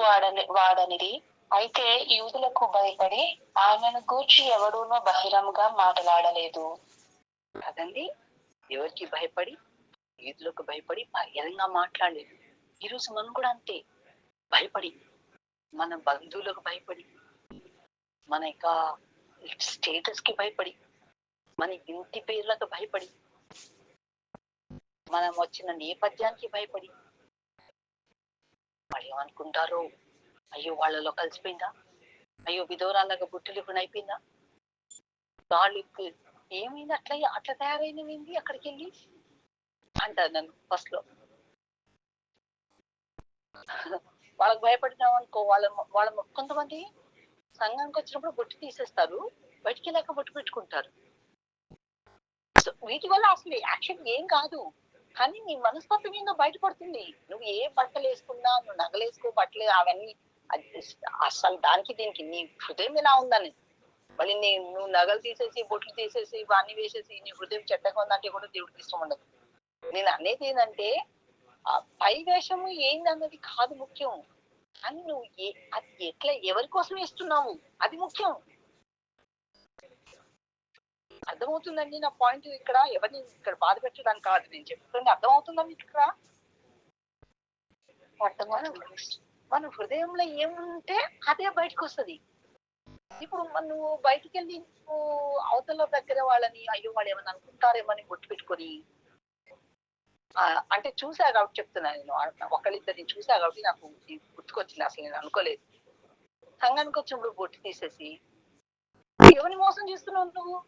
వాడనిది. అయితే యూదులకు భయపడి ఆయనను గూర్చి ఎవడూనో బహిరంగంగా మాట్లాడలేదు. కదండి, ఎవరికి భయపడి? యూదులకు భయపడి బహిరంగంగా మాట్లాడలేదు. ఈరోజు మనం కూడా అంతే, భయపడి, మన బంధువులకు భయపడి, మన యొక్క స్టేటస్ కి భయపడి, మన ఇంటి పేర్లకు భయపడి, మనం వచ్చిన నేపథ్యానికి భయపడి, వాళ్ళు ఏమనుకుంటారో, అయ్యో వాళ్ళలో కలిసిపోయిందా, అయ్యో విధవరాళ్ళగా బుట్టలు అయిపోయిందా, వాళ్ళకి ఏమైంది, అట్లా తయారైనవింది అక్కడికి వెళ్ళి అంటారు నన్ను ఫస్ట్ లో. వాళ్ళకి భయపడినాం అనుకో, వాళ్ళ కొంతమంది సంఘానికి వచ్చినప్పుడు బొట్టు తీసేస్తారు, బయటికి వెళ్ళాక బొట్టు పెట్టుకుంటారు. వీటి వల్ల అసలు యాక్షన్ ఏం కాదు, కానీ నీ మనస్తత్వం ఏందో బయటపడుతుంది. నువ్వు ఏ బట్టలు వేసుకున్నా, నువ్వు నగలు వేసుకో, బట్టలు అవన్నీ అసలు దానికి దీనికి నీ హృదయం ఎలా ఉందని. మళ్ళీ నువ్వు నగలు తీసేసి, బొట్లు తీసేసి, ఇవన్నీ వేసేసి నీ హృదయం చెడ్డగా ఉందంటే కూడా దేవుడికి ఇష్టం ఉండదు. నేను అనేది ఏంటంటే, ఆ పై వేషము ఏందన్నది కాదు ముఖ్యం, కానీ నువ్వు అది ఎట్లా ఎవరి కోసం వేస్తున్నావు అది ముఖ్యం. అర్థమవుతుందండి నా పాయింట్? ఇక్కడ ఎవరిని ఇక్కడ బాధ పెట్టడానికి కాదు నేను చెప్తుంది, అర్థమవుతుందండి ఇక్కడ? మన హృదయంలో ఏముంటే అదే బయటకు వస్తుంది. ఇప్పుడు నువ్వు బయటికి వెళ్ళి అవతల దగ్గర వాళ్ళని అయ్యో వాళ్ళు ఏమన్నా అనుకుంటారేమని బొట్టు పెట్టుకొని, అంటే చూసా కాబట్టి చెప్తున్నా నేను, ఒకళ్ళిద్దరిని చూసా కాబట్టి నాకు గుర్తుకొచ్చింది, అసలు నేను అనుకోలేదు. సంఘానికి వచ్చినప్పుడు బొట్టు తీసేసి ఎవరిని మోసం చేస్తున్నావు నువ్వు?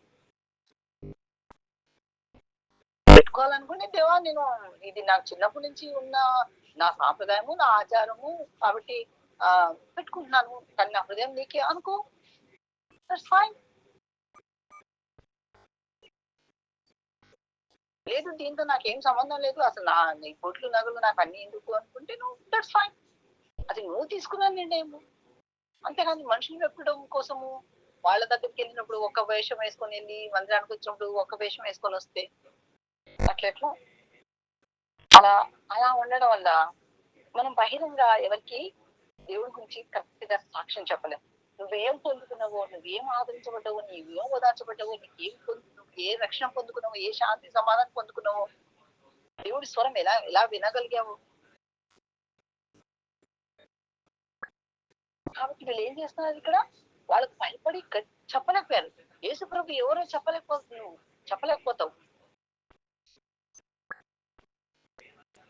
పెట్టుకోవాలనుకుంటే దేవా, నేను ఇది నాకు చిన్నప్పటి నుంచి ఉన్న నా సాంప్రదాయము, నా ఆచారము కాబట్టి పెట్టుకుంటున్నాను, కానీ నా హృదయం నీకే అనుకో, దట్స్ ఫైన్. లేదు దీంతో నాకేం సంబంధం లేదు, అసలు నీ బొట్లు నగలు నాకు అన్ని ఎందుకు అనుకుంటే నువ్వు, దట్స్ ఫైన్, అది నువ్వు తీసుకున్న నిర్ణయము. అంతేకాని మనుషులు పెట్టడం కోసము వాళ్ళ దగ్గరికి వెళ్ళినప్పుడు ఒక వేషం వేసుకొని వెళ్ళి, మందిరానికి వచ్చినప్పుడు ఒక వేషం వేసుకొని వస్తే అట్లెట్లా? అలా ఉండడం వల్ల మనం బహిరంగ ఎవరికి దేవుడి గురించి కరెక్ట్ గా సాక్ష్యం చెప్పలేం. నువ్వేం పొందుకున్నావో, నువ్వేం ఆదరించబడ్డావో, నువ్వేం ఓదార్చబడ్డావో, నువ్వు ఏ రక్షణ పొందుకున్నావో, ఏ శాంతి సమాధానం పొందుకున్నావో, దేవుడి స్వరం ఎలా వినగలిగావు? కాబట్టి వీళ్ళు ఏం చేస్తున్నారు ఇక్కడ, వాళ్ళకి భయపడి చెప్పలేకపోయారు. యేసు ప్రభు ఎవరో చెప్పలేకపోతావు.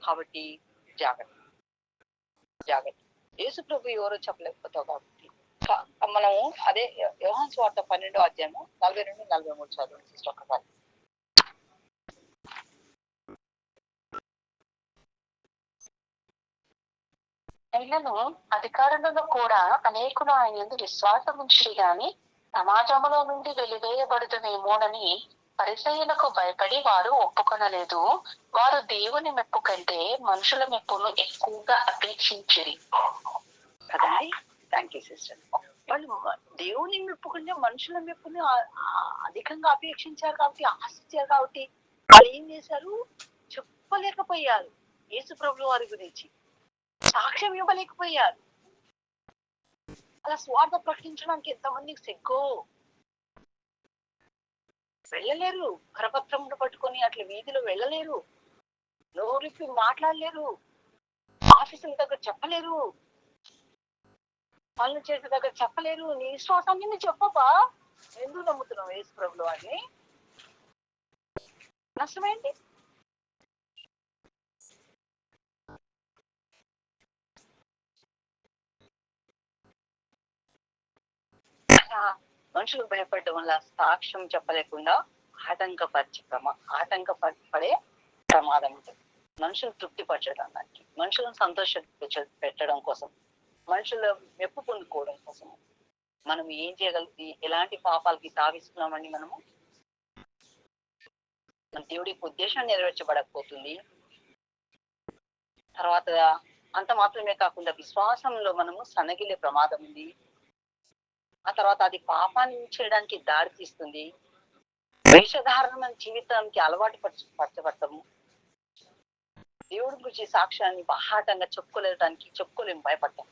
కాబట్టి జాగ్రత్త, యేసు ప్రభు ఎవరో చెప్పలేకపోతావు. కాబట్టి మనము అదే యోహాను సువార్త 12వ అధ్యాయము 42-43 చదవండి సిస్టర్ ఒకసారి. అయినను అధికారులలో కూడా అనేకులు ఆయన యందు విశ్వాసం ఉంచిరి గాని సమాజంలో నుండి వెలివేయబడుతునేమోనని పరిసయ్యులకు భయపడి వారు ఒప్పుకొనలేదు. వారు దేవుని మెప్పు కంటే మనుషుల మెప్పును ఎక్కువగా అపేక్షించిరి. కదండి, థ్యాంక్ యూ సిస్టర్. వాళ్ళు దేవుని మెప్పుకుంటే మనుషుల మెప్పుని అధికంగా అపేక్షించారు కాబట్టి, ఆశించారు కాబట్టి వాళ్ళు ఏం చేశారు, చెప్పలేకపోయారు యేసు ప్రభువు వారి గురించి, సాక్ష్యం ఇవ్వలేకపోయారు. అలా స్వార్థ ప్రకటించడానికి ఎంతమందికి సిగ్గో, వెళ్ళలేరు, కరపత్రములు పట్టుకొని అట్లా వీధిలో వెళ్ళలేరు, నోరికి మాట్లాడలేరు, ఆఫీసుల దగ్గర చెప్పలేరు, పనులు చేసే దగ్గర చెప్పలేరు. నీ విశ్వాసాన్ని నువ్వు చెప్పబా, ఎందుకు నమ్ముతున్నావు యేసు ప్రభువు వారిని? నష్టమేంటి? మనుషులకు భయపడడం వల్ల సాక్ష్యం చెప్పలేకుండా ఆటంకపడే ప్రమాదం ఉంటుంది. మనుషులు తృప్తిపరచడానికి, మనుషులను సంతోష పెట్టడం కోసం, మనుషుల మెప్పు పొందుకోవడం కోసం మనం ఏం చేయగలిగి ఎలాంటి పాపాలకి తావిస్తున్నామని మనము మన దేవుడి ఉద్దేశం నెరవేర్చబడకపోతుంది. తర్వాత అంత మాత్రమే కాకుండా విశ్వాసంలో మనము సన్నగిల్లే ప్రమాదం ఉంది. ఆ తర్వాత అది పాపాన్ని చేయడానికి దారి తీస్తుంది. వేషధారణ జీవితానికి అలవాటు పరచబడతాము. దేవుడి గురించి సాక్ష్యాన్ని బాహాటంగా చెప్పుకోలేము, భయపడతాం.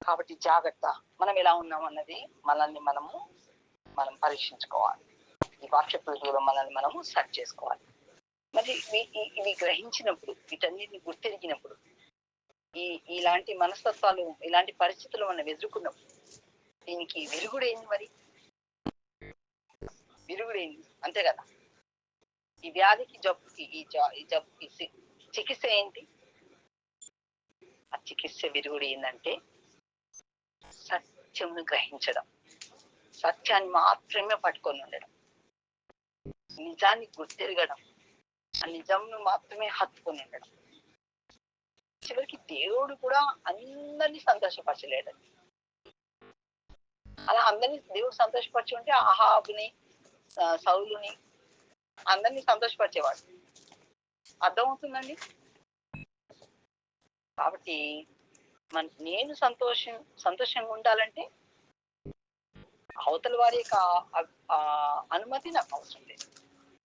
కాబట్టి జాగ్రత్త, మనం ఎలా ఉన్నాం అన్నది మనల్ని మనం పరీక్షించుకోవాలి. ఈ వాక్య ప్రజలు మనల్ని మనము సెట్ చేసుకోవాలి. మరి ఇవి గ్రహించినప్పుడు, వీటన్నిటిని గుర్తెరిగినప్పుడు, ఇలాంటి మనస్తత్వాలు, ఇలాంటి పరిస్థితులు మనం ఎదుర్కొన్నప్పుడు దీనికి విరుగుడేంది? మరి విరుగుడేంది? అంతే కదా. ఈ వ్యాధికి, జబ్బుకి, ఈ జబ్బుకి చికిత్స ఏంటి? ఆ చికిత్స విరుగుడు ఏంటంటే సత్యమును గ్రహించడం, సత్యాన్ని మాత్రమే పట్టుకొని ఉండడం, నిజాన్ని గుర్తెరగడం, ఆ నిజంను మాత్రమే హత్తుకొని ఉండడం. చివరికి దేవుడు కూడా అందరినీ సంతోషపరచలేడు. అలా అందరినీ దేవుడు సంతోషపరిచి ఉంటే అహాబుని, సౌలుని అందరినీ సంతోషపరిచేవాడు. అర్థమవుతుందండి. కాబట్టి నేను సంతోషంగా ఉండాలంటే అవతల వారి యొక్క అనుమతి నాకు అవసరం లేదు,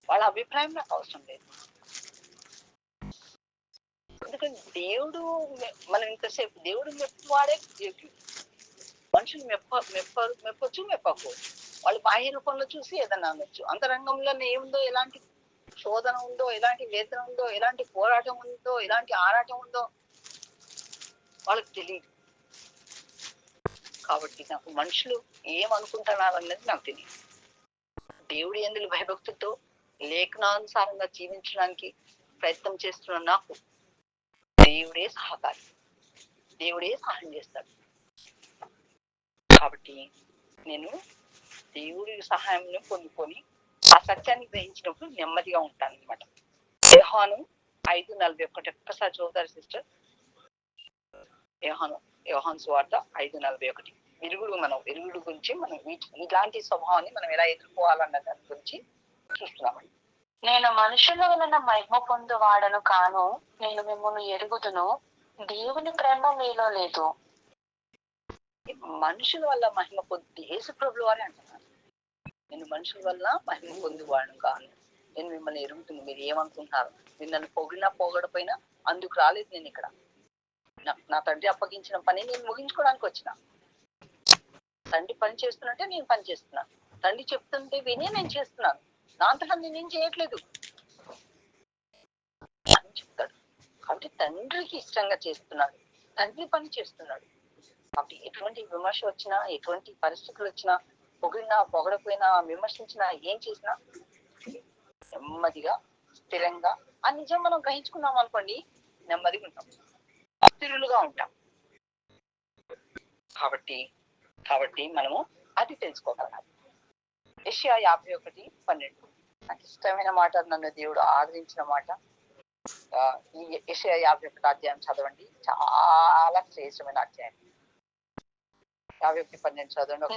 వాళ్ళ అభిప్రాయం నాకు అవసరం లేదు. ఎందుకంటే దేవుడు, మనం ఇంతసేపు దేవుడు మెప్పువాడే దేవుడు. మనుషులు మెప్పొచ్చు, మెప్పకపోవచ్చు. వాళ్ళు బాహ్య రూపంలో చూసి ఏదన్నా అనొచ్చు. అంతరంగంలో ఏముందో, ఎలాంటి శోధన ఉందో, ఎలాంటి వేదన ఉందో, ఎలాంటి పోరాటం ఉందో, ఎలాంటి ఆరాటం ఉందో వాళ్ళకి తెలియదు. కాబట్టి నాకు మనుషులు ఏమనుకుంటున్నారు అన్నది నాకు తెలియదు. దేవుడి యందు భయభక్తులతో లేఖనానుసారంగా జీవించడానికి ప్రయత్నం చేస్తున్న నాకు దేవుడే సహకారి, దేవుడే సహాయం చేస్తాడు. కాబట్టి నేను దేవుడి సహాయం పొందుకొని ఆ సత్యాన్ని గ్రహించినప్పుడు నెమ్మదిగా ఉంటాను అనమాట. యోహాను 5:41 ఒక్కసారి చదువుతారు సిస్టర్. యోహాను సువార్త 5:41. విరుగుడు గురించి మనం ఇలాంటి స్వభావాన్ని మనం ఎలా ఎదుర్కోవాలన్న దాని గురించి చూస్తున్నామండి. నేను మనుషుల వలన మహిమ పొందు వాడను కాను, నేను మిమ్మల్ని ఎరుగుదును, దేవుని ప్రేమ మీలో లేదు. మనుషుల వల్ల మహిమ పొంది యేసు ప్రభువు వారే అంటున్నారు, నేను మనుషుల వల్ల మహిమ పొందువాడను కాను, నేను మిమ్మల్ని ఎరుగుతున్నాను. మీరు ఏమనుకుంటున్నారు? మీరు నన్ను పొగిడినా పోగడపోయినా అందుకు రాలేదు. నేను ఇక్కడ నా తండ్రి అప్పగించిన పని నేను ముగించుకోవడానికి వచ్చిన. తండ్రి పని చేస్తున్నట్టే నేను పని చేస్తున్నాను. తండ్రి చెప్తుంటే వినే నేను చేస్తున్నాను. నా అంతటా నేనేం చేయట్లేదు అని చెప్తాడు. కాబట్టి తండ్రికి ఇష్టంగా చేస్తున్నాడు, తండ్రి పని చేస్తున్నాడు. కాబట్టి ఎటువంటి విమర్శ వచ్చినా, ఎటువంటి పరిస్థితులు వచ్చినా, పొగిడినా పొగడపోయినా, విమర్శించినా, ఏం చేసినా నెమ్మదిగా, స్థిరంగా ఆ నిజం మనం గ్రహించుకున్నాం అనుకోండి, నెమ్మదిగా ఉంటాం, స్థిరులుగా ఉంటాం. కాబట్టి మనము అది తెలుసుకోగలగాలి. యెషయా 51:12 నాకు ఇష్టమైన మాట, నన్ను దేవుడు ఆదరించిన మాట. ఈ యెషయా 51 అధ్యాయం చదవండి, చాలా శ్రేష్టమైన అధ్యాయం. 51:12 చదవండి.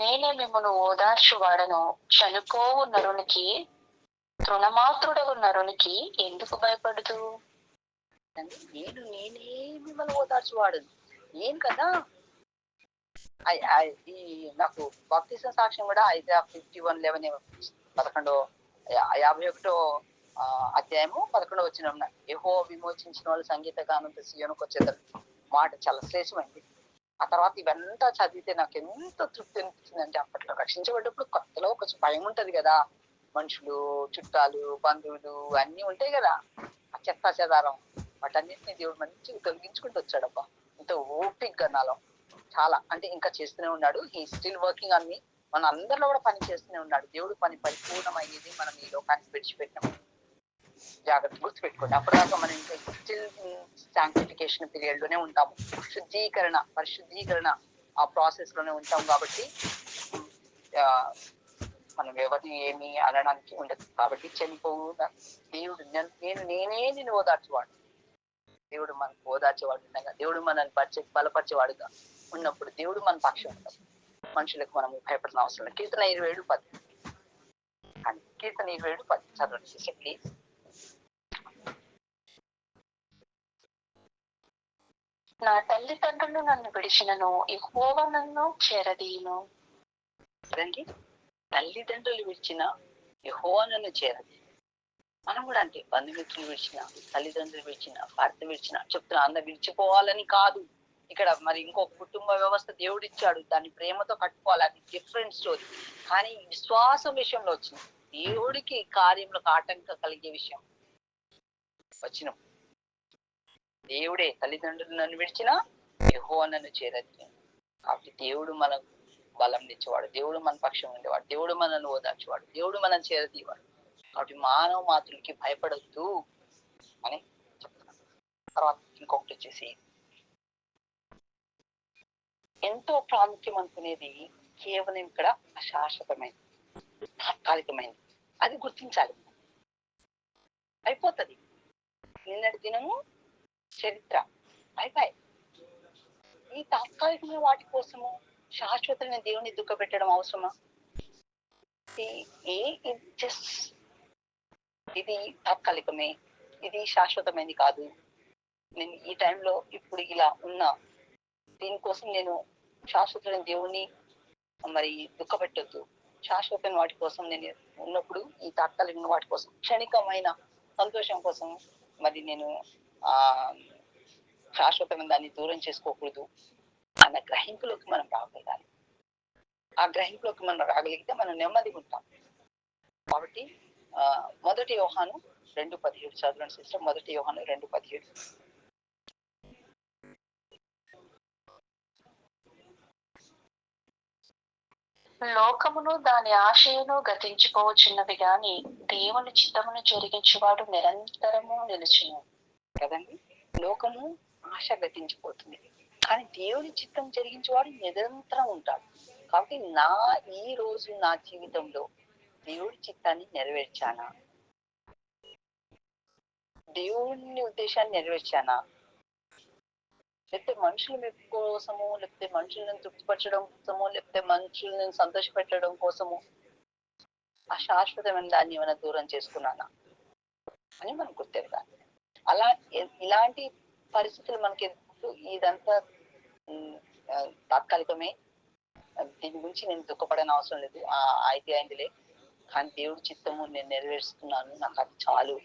నేనే మిమ్మల్ని ఓదార్చు వాడను, చనిపోవు నరునికి, తృణమాత్రుడవు నరునికి ఎందుకు భయపడదు? నేనే మిమ్మల్ని ఓదార్చువాడను. ఏం కదా, నాకు బాప్తిసం సాక్ష్యం కూడా 51:11 51 అధ్యాయము 11 వచనం, యెహోవా విమోచించిన వాళ్ళు సంగీత గానంతో సీయోనుకు వచ్చేదారు మాట చాలా శ్రేష్టమైంది. ఆ తర్వాత ఇవంతా చదివితే నాకు ఎంత తృప్తి అనిపించిందంటే, అప్పట్లో రక్షించబడ్డప్పుడు కొత్తలో కొంచెం భయం ఉంటది కదా, మనుషులు, చుట్టాలు, బంధువులు అన్ని ఉంటాయి కదా, ఆ చెత్త చెదారం, వాటన్నిటిని దేవుడు మంచిగా తొలగించుకుంటూ వచ్చాడబ్బా. ఇంత ఓపిక్గా నాలో చాలా, అంటే ఇంకా చేస్తూనే ఉన్నాడు. He still working on me. మన అందరిలో కూడా పని చేస్తూనే ఉన్నాడు. దేవుడు పని పరిపూర్ణమయ్యేది మనం ఈ లోకానికి విడిచిపెట్టినాం. జాగ్రత్త గుర్తుపెట్టుకోండి. అప్పటిదాకా మనం ఇంకా స్టిల్ శాంక్టిఫికేషన్ పీరియడ్ లోనే ఉంటాము. పరిశుద్ధీకరణ ఆ ప్రాసెస్ లోనే ఉంటాం కాబట్టి ఆ, మనం ఎవరిని ఏమి అనడానికి ఉండదు. కాబట్టి చనిపోవు దేవుడు నేనే నిన్ను ఓదార్చేవాడు. దేవుడు మనకు ఓదార్చేవాడు ఉండగా, దేవుడు మనల్ని బలపరిచేవాడుగా ఉన్నప్పుడు దేవుడు మన పక్షం ఉంటాం. మనుషులకు మనం భయపడిన అవసరం లేదు. కీర్తన 27:10. కీర్తన 27:10 చదవండి ప్లీజ్. నా తల్లిదండ్రులు నన్ను విడిచినను యెహోవా నన్ను చేరదీయును. తల్లిదండ్రులు విడిచిన యెహోవా నన్ను చేరది. మనం కూడా అంటే బంధుమిత్రులు విడిచిన, తల్లిదండ్రులు విడిచిన, భర్త విడిచిన చెప్తున్నా. అన్న విడిచిపోవాలని కాదు. ఇక్కడ మరి ఇంకో కుటుంబ వ్యవస్థ దేవుడు ఇచ్చాడు, దాన్ని ప్రేమతో కట్టుకోవాలి, అది డిఫరెంట్ స్టోరీ. కానీ విశ్వాసం విషయంలో వచ్చింది, దేవుడికి కార్యములకు ఆటంకం కలిగే విషయం వచ్చిన దేవుడే తల్లిదండ్రులు నన్ను విడిచినా యెహోవా నన్ను చేరది. కాబట్టి దేవుడు మనకు బలం ఇచ్చేవాడు, దేవుడు మన పక్షం ఉండేవాడు, దేవుడు మనల్ని ఓదార్చేవాడు, దేవుడు మనల్ని చేరదీవాడు. కాబట్టి మానవ మాతృలకి భయపడొద్దు అని చెప్తున్నాను. తర్వాత ఇంకొకటి వచ్చేసి ఎంతో ప్రాముఖ్యం అనుకునేది కేవలం ఇక్కడ అశాశ్వతమైనది, తాత్కాలికమైనది. అది గుర్తించాలి. అయిపోతుంది. నిన్నటి దినము చరిత్ర అయిపోయి. ఈ తాత్కాలికమైన వాటి కోసము శాశ్వతమైన దేవుని దుఃఖ పెట్టడం అవసరమా? ఇది తాత్కాలికమే, ఇది శాశ్వతమైనది కాదు. నేను ఈ టైంలో ఇప్పుడు ఇలా ఉన్నా, దీనికోసం నేను శాశ్వతమైన దేవుని మరి దుఃఖ పెట్టొద్దు. శాశ్వతమైన వాటి కోసం నేను ఉన్నప్పుడు ఈ తాత్కాలికమైన వాటి కోసం, క్షణికమైన సంతోషం కోసం మరి నేను శాశ్వతమైన దాన్ని దూరం చేసుకోకూడదు అన్న గ్రహింపులోకి మనం రాగలగాలి. ఆ గ్రహింపులోకి మనం రాగలిగితే మనం నెమ్మదిగా ఉంటాం. కాబట్టి 1 యోహాను 2:17 చదవండి సిస్టర్. 1 యోహాను 2:17. లోకమును దాని ఆశయను గతించిపోవచ్చున్నవి గాని దేవుని చిత్తమును జరిగించువాడు నిరంతరము నిలుచును. కదండి, లోకము ఆశ గతించిపోతుంది, కానీ దేవుని చిత్తం జరిగించేవాడు నిరంతరం ఉంటాడు. కాబట్టి ఈ రోజు నా జీవితంలో దేవుడి చిత్తాన్ని నెరవేర్చానా, దేవుని ఉద్దేశాన్ని నెరవేర్చానా, లేకపోతే మనుషుల మెప్పు కోసము, లేకపోతే మనుషులను తృప్తిపరచడం కోసము, లేకపోతే మనుషులను సంతోషపెట్టడం కోసము ఆ శాశ్వతమైన దాన్ని ఏమైనా దూరం చేసుకున్నానా అని మనం గుర్తెరగాలి. అలా ఇలాంటి పరిస్థితులు మనకి ఇదంతా తాత్కాలికమే, దీని గురించి నేను దుఃఖపడని అవసరం లేదు, అయితే అయిందిలే, కానీ దేవుడి చిత్తము నేను నెరవేరుస్తున్నాను, నాకు అది చాలు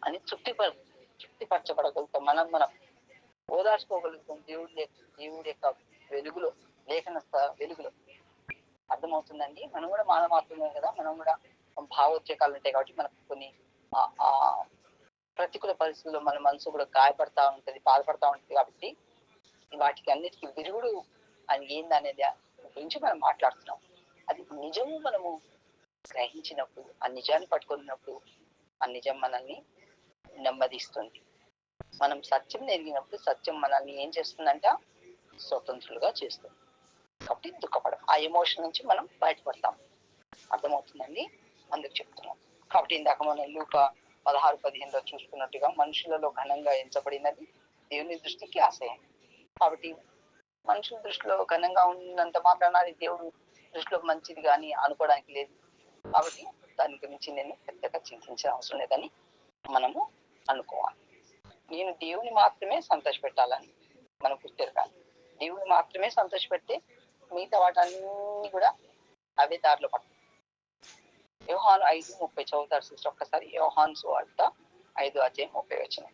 అని తృప్తిపరచబడగలుగుతాం. మనం ఓదార్చుకోగలుగుతాం దేవుడి యొక్క వెలుగులో, లేఖన వెలుగులో. అర్థమవుతుందండి. మనం కూడా మానవాత్మే కదా, మనం కూడా భావోద్రేకాలు ఉంటాయి. కాబట్టి మనకు కొన్ని ఆ ప్రతికూల పరిస్థితుల్లో మన మనసు కూడా గాయపడతా ఉంటది, బాధపడతా ఉంటది. కాబట్టి వాటికి అన్నిటికీ విరుగుడు అని ఏందనేది గురించి మనం మాట్లాడుతున్నాం. అది నిజము మనము గ్రహించినప్పుడు, ఆ నిజాన్ని పట్టుకున్నప్పుడు ఆ నిజం మనల్ని నెమ్మదిస్తుంది. మనం సత్యం ఎరిగినప్పుడు సత్యం మనల్ని ఏం చేస్తుందంట, స్వతంత్రులుగా చేస్తుంది. కాబట్టి దుఃఖపడం, ఆ ఎమోషన్ నుంచి మనం బయటపడతాం. అర్థమవుతుందండి, అందుకు చెప్తున్నాం. కాబట్టి ఇందాక మనం లూకా 16:15 చూసుకున్నట్టుగా మనుషులలో ఘనంగా ఎంచబడినది దేవుని దృష్టికి అసహ్యం. కాబట్టి మనుషుల దృష్టిలో ఘనంగా ఉన్నంత మాత్రాన అది దేవుడు దృష్టిలో మంచిది కానీ అనుకోవడానికి లేదు. కాబట్టి దాని గురించి నేను పెద్దగా చింతించిన అవసరం లేదని మనము అనుకోవాలి. నేను దేవుని మాత్రమే సంతోష పెట్టాలని మనం గుర్తెరగాలి. దేవుని మాత్రమే సంతోష పెడితే మిగతా వాటన్నీ కూడా అవే దారిలో పడతాయి. యోహాను 5:30 చదువుతారు సిస్టర్ ఒక్కసారి. యోహాను సువార్త 5:30.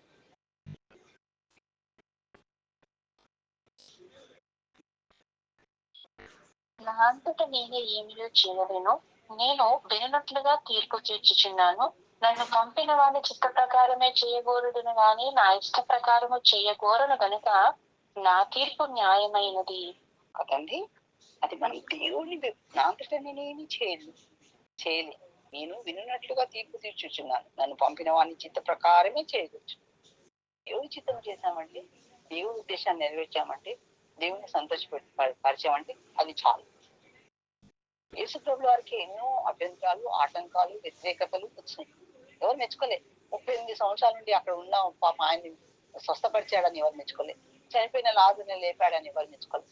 నా అంతట నేనే ఏమియో చేయలేను, నేను వినట్లుగా తీర్పు తీర్చుచున్నాను. నన్ను పంపిన వాని చిత్త ప్రకారమే చేయగోరుదును గాని నా ఇష్ట ప్రకారము చేయగోరను గనుక నా తీర్పు న్యాయమైనది. కదండి, అది మనం దేవుని నా అంతటా నేనేమి చేయలే. నేను వినున్నట్లుగా తీర్పు తీర్చుచున్నాను. నన్ను పంపిన వాని చిత్త ప్రకారమే చేయవచ్చు. దేవుడి చిత్తం చేశామంటే, దేవుడి ఉద్దేశాన్ని నెరవేర్చామంటే, దేవుని పరిచామంటే అది చాలు. యేసుప్రభుల వారికి ఎన్నో అభ్యంతరాలు, ఆటంకాలు, వ్యతిరేకతలు వచ్చినాయి. ఎవరు మెచ్చుకోలే. 38 సంవత్సరాల నుండి అక్కడ ఉన్న పాప ఆయన్ని స్వస్థపరిచాడని ఎవరు మెచ్చుకోలే. చనిపోయిన లాజరుని లేపాడని ఎవరు మెచ్చుకోలే.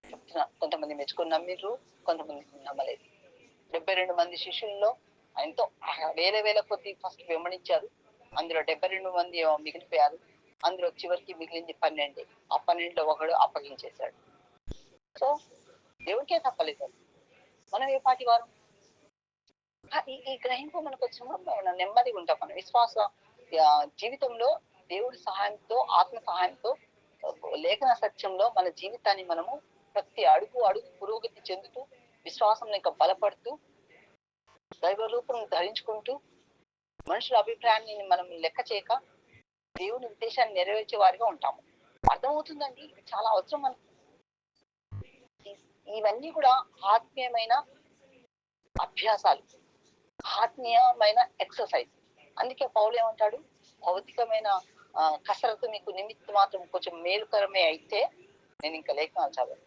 చెప్తున్నా, కొంతమంది మెచ్చుకొని నమ్మిర్రు, కొంతమంది నమ్మలేదు. 72 మంది శిష్యుల్లో ఆయనతో వేల వేల కొద్ది ఫస్ట్ వెంబడించారు. అందులో 72 మంది మిగిలిపోయారు. అందులో చివరికి మిగిలింది 12. ఆ 12లో ఒకడు అప్పగించేశాడు. సో దేవుడికే తప్పలేదు. మనం ఏ పాటి వారు? ఈ గ్రహింపు మనకు వచ్చినప్పుడు మనం నెమ్మదిగా ఉంటాం. మన విశ్వాస జీవితంలో దేవుడి సహాయంతో, ఆత్మ సహాయంతో, లేఖన సత్యంలో మన జీవితాన్ని మనము ప్రతి అడుగు పురోగతి చెందుతూ, విశ్వాసంలో ఇంకా బలపడుతూ, దైవ రూపం ధరించుకుంటూ, మనుషుల అభిప్రాయాన్ని మనం లెక్క చేయక దేవుని ఉద్దేశాన్ని నెరవేర్చే వారిగా ఉంటాము. అర్థమవుతుందండి, ఇది చాలా అవసరం మనకు. ఇవన్నీ కూడా ఆత్మీయమైన అభ్యాసాలు, ఆత్మీయమైన ఎక్సర్సైజ్. అందుకే పౌలు ఏమంటాడు, భౌతికమైన కసరత్తు మీకు నిమిత్తం మాత్రం కొంచెం మేలుకరమే అయితే నేను ఇంకా లేఖనాలు చదవను.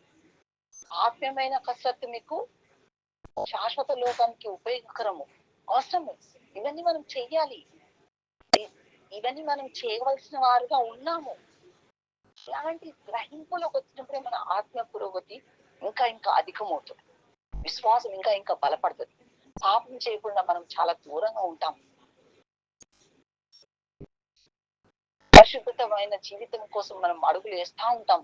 ఆత్మీయమైన కసరత్తు మీకు శాశ్వత లోకానికి ఉపయోగకరము, అవసరము. ఇవన్నీ మనం చెయ్యాలి. ఇవన్నీ మనం చేయవలసిన వారుగా ఉన్నాము. ఇలాంటి గ్రహింపులోకి వచ్చినప్పుడే మన ఆత్మ పురోగతి ఇంకా ఇంకా అధికమవుతుంది. విశ్వాసం ఇంకా ఇంకా బలపడుతుంది. పాపం చేయకుండా మనం చాలా దూరంగా ఉంటాం. పరిశుద్ధమైన జీవితం కోసం మనం అడుగులు వేస్తా ఉంటాం.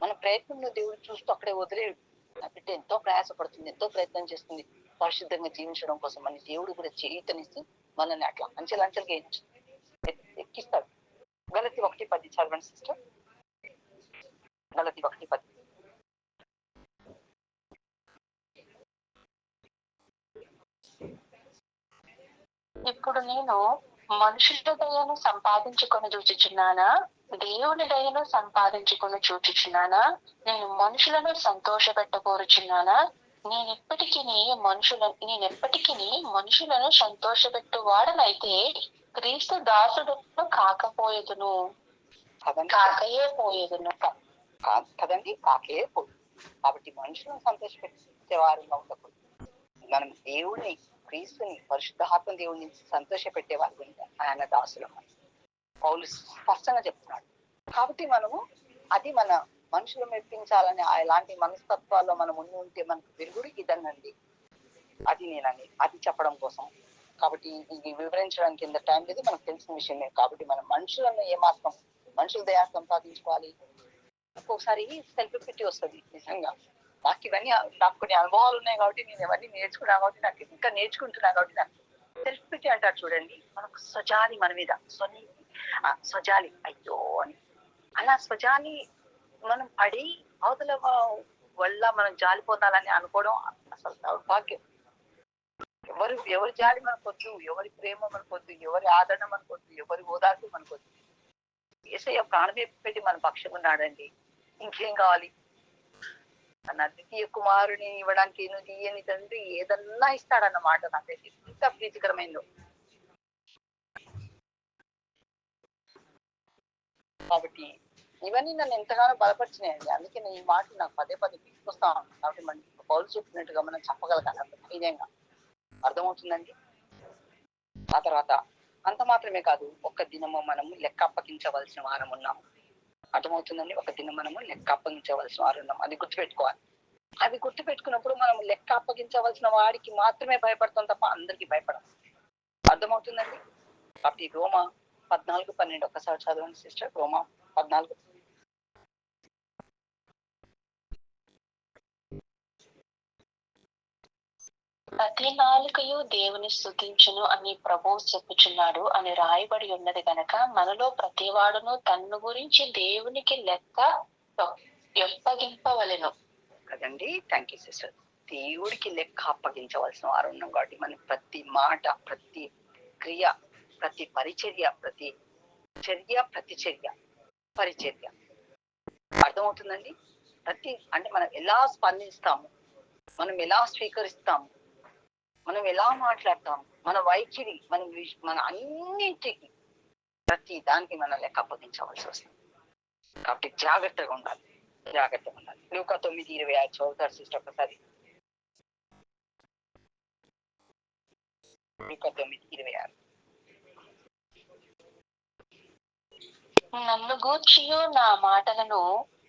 మన ప్రయత్నంలో దేవుడు చూస్తూ అక్కడే వదిలేడు. నా బిడ్డ ఎంతో ప్రయాసపడుతుంది, ఎంతో ప్రయత్నం చేస్తుంది పరిశుద్ధంగా జీవించడం కోసం అని దేవుడు కూడా చేయుతనిస్తూ మనల్ని అట్లా అంచెలంచెలుగా ఎక్కిస్తాడు. గలతీ 1:10 చదవండి సిస్టర్. గలతీ 1:10. ఇప్పుడు నేను మనుషుల దయను సంపాదించుకొని చూచుచున్నానా, దేవుని దయను సంపాదించుకొని చూచుచున్నానా? నేను మనుషులను సంతోషపెట్టకోరుచున్నానా? నేనెప్పటికీ మనుషులను సంతోషపెట్టువాడనైతే క్రీస్తు దాసుడును కాకపోయేదును. కాకయే పోయేదును కదండి, కాకయే పోదు. కాబట్టి మనుషులను సంతోషపెట్టేవారు ఉండకూడదు. మనం దేవుడిని, క్రీస్తుని, పరిశుద్ధాత్మ దేవుడిని సంతోష పెట్టేవారు ఆయన దాసులు. పౌలు స్పష్టంగా చెప్తున్నాడు. కాబట్టి మనము అది మన మనుషులు మెప్పించాలని అలాంటి మనస్తత్వాల్లో మనం ఉంటే మనకు విరుగుడు ఇదనండి. అది నేనండి, అది చెప్పడం కోసం. కాబట్టి ఇది వివరించడానికి ఇంత టైం లేదు, మనకు తెలిసిన విషయమే. కాబట్టి మనం మనుషులను ఏమాత్రం మనుషుల దయా సంపాదించుకోవాలి. ఒక్కొక్కసారి సెల్ఫ్ పిటీ వస్తుంది. నిజంగా నాకు ఇవన్నీ, నాకు కొన్ని అనుభవాలు ఉన్నాయి కాబట్టి నేను ఇవన్నీ నేర్చుకున్నా కాబట్టి, నాకు ఇంకా నేర్చుకుంటున్నా కాబట్టి నాకు సెల్ఫ్ పిటీ అంటారు చూడండి. మనకు స్వజాలి మన మీద, స్వజాలి అయ్యో అని, అలా స్వజాలి మనం పడి అవతల వల్ల మనం జాలిపోతాలని అనుకోవడం అసలు దౌర్భాగ్యం. ఎవరి జాలి మనకొద్దు, ఎవరి ప్రేమ మనకొద్దు, ఎవరి ఆదరణ మనకొద్దు, ఎవరి ఓదార్పు మనకొద్దు. యేసయ్య ప్రాణమే పెట్టి మన పక్షం ఉన్నాడండి. ఇంకేం కావాలి? తన ద్వితీయ కుమారుని ఇవ్వడానికి తీయని తండ్రి ఏదన్నా ఇస్తాడన్నమాట. నాకైతే ఎంత ప్రీతికరమైందో. కాబట్టి ఇవన్నీ నన్ను ఎంతగానో బలపరిచినాయండి. అందుకే నేను ఈ మాట నాకు పదే పదే తీసుకొస్తాను. కాబట్టి మనం పౌలు చెప్పినట్టుగా మనం చెప్పగలగాలి ధైర్యంగా. అర్థమవుతుందండి. ఆ తర్వాత అంత మాత్రమే కాదు, ఒక్క దినము మనము లెక్క అప్పగించవలసిన వారం ఉన్నాము. అర్థమవుతుందండి. ఒక దినం మనము లెక్క అప్పగించవలసిన వారు ఉన్నాం. అది గుర్తుపెట్టుకోవాలి. అది గుర్తుపెట్టుకున్నప్పుడు మనం లెక్క అప్పగించవలసిన వాడికి మాత్రమే భయపడతాం తప్ప అందరికి భయపడం. అర్థమవుతుందండి. కాబట్టి రోమా 14:12 ఒకసారి చదవండి సిస్టర్. రోమా 14. ప్రతి నాలుకయు దేవుని స్తుతించును అని ప్రభువు చెప్పుచున్నాడు అని రాయబడి ఉన్నది గనక మనలో ప్రతివాడును తన్ను గురించి దేవునికి లెక్క అప్పగింపవలెను కదండి. Thank you sister. దేవుడికి లెక్క అప్పగించవలసిన వారు ఉన్నాం కాబట్టి మనం ప్రతి మాట, ప్రతి క్రియ, ప్రతి పరిచర్య, ప్రతి పరిచర్య అర్థమవుతుందండి. ప్రతి అంటే మనం ఎలా స్పందిస్తాము, మనం ఎలా స్వీకరిస్తాం, మనం ఎలా మాట్లాడతాం, మన వైఖరి, మన అన్నింటికి ప్రతి దానికి మనం లెక్క అప్పగించవలసి వస్తుంది. కాబట్టి జాగ్రత్తగా ఉండాలి. లూకా 9:26 చదువుతారు సిస్టర్ ఒకసారి. లూకా 9:26. నన్ను గూర్చియు నా మాటలను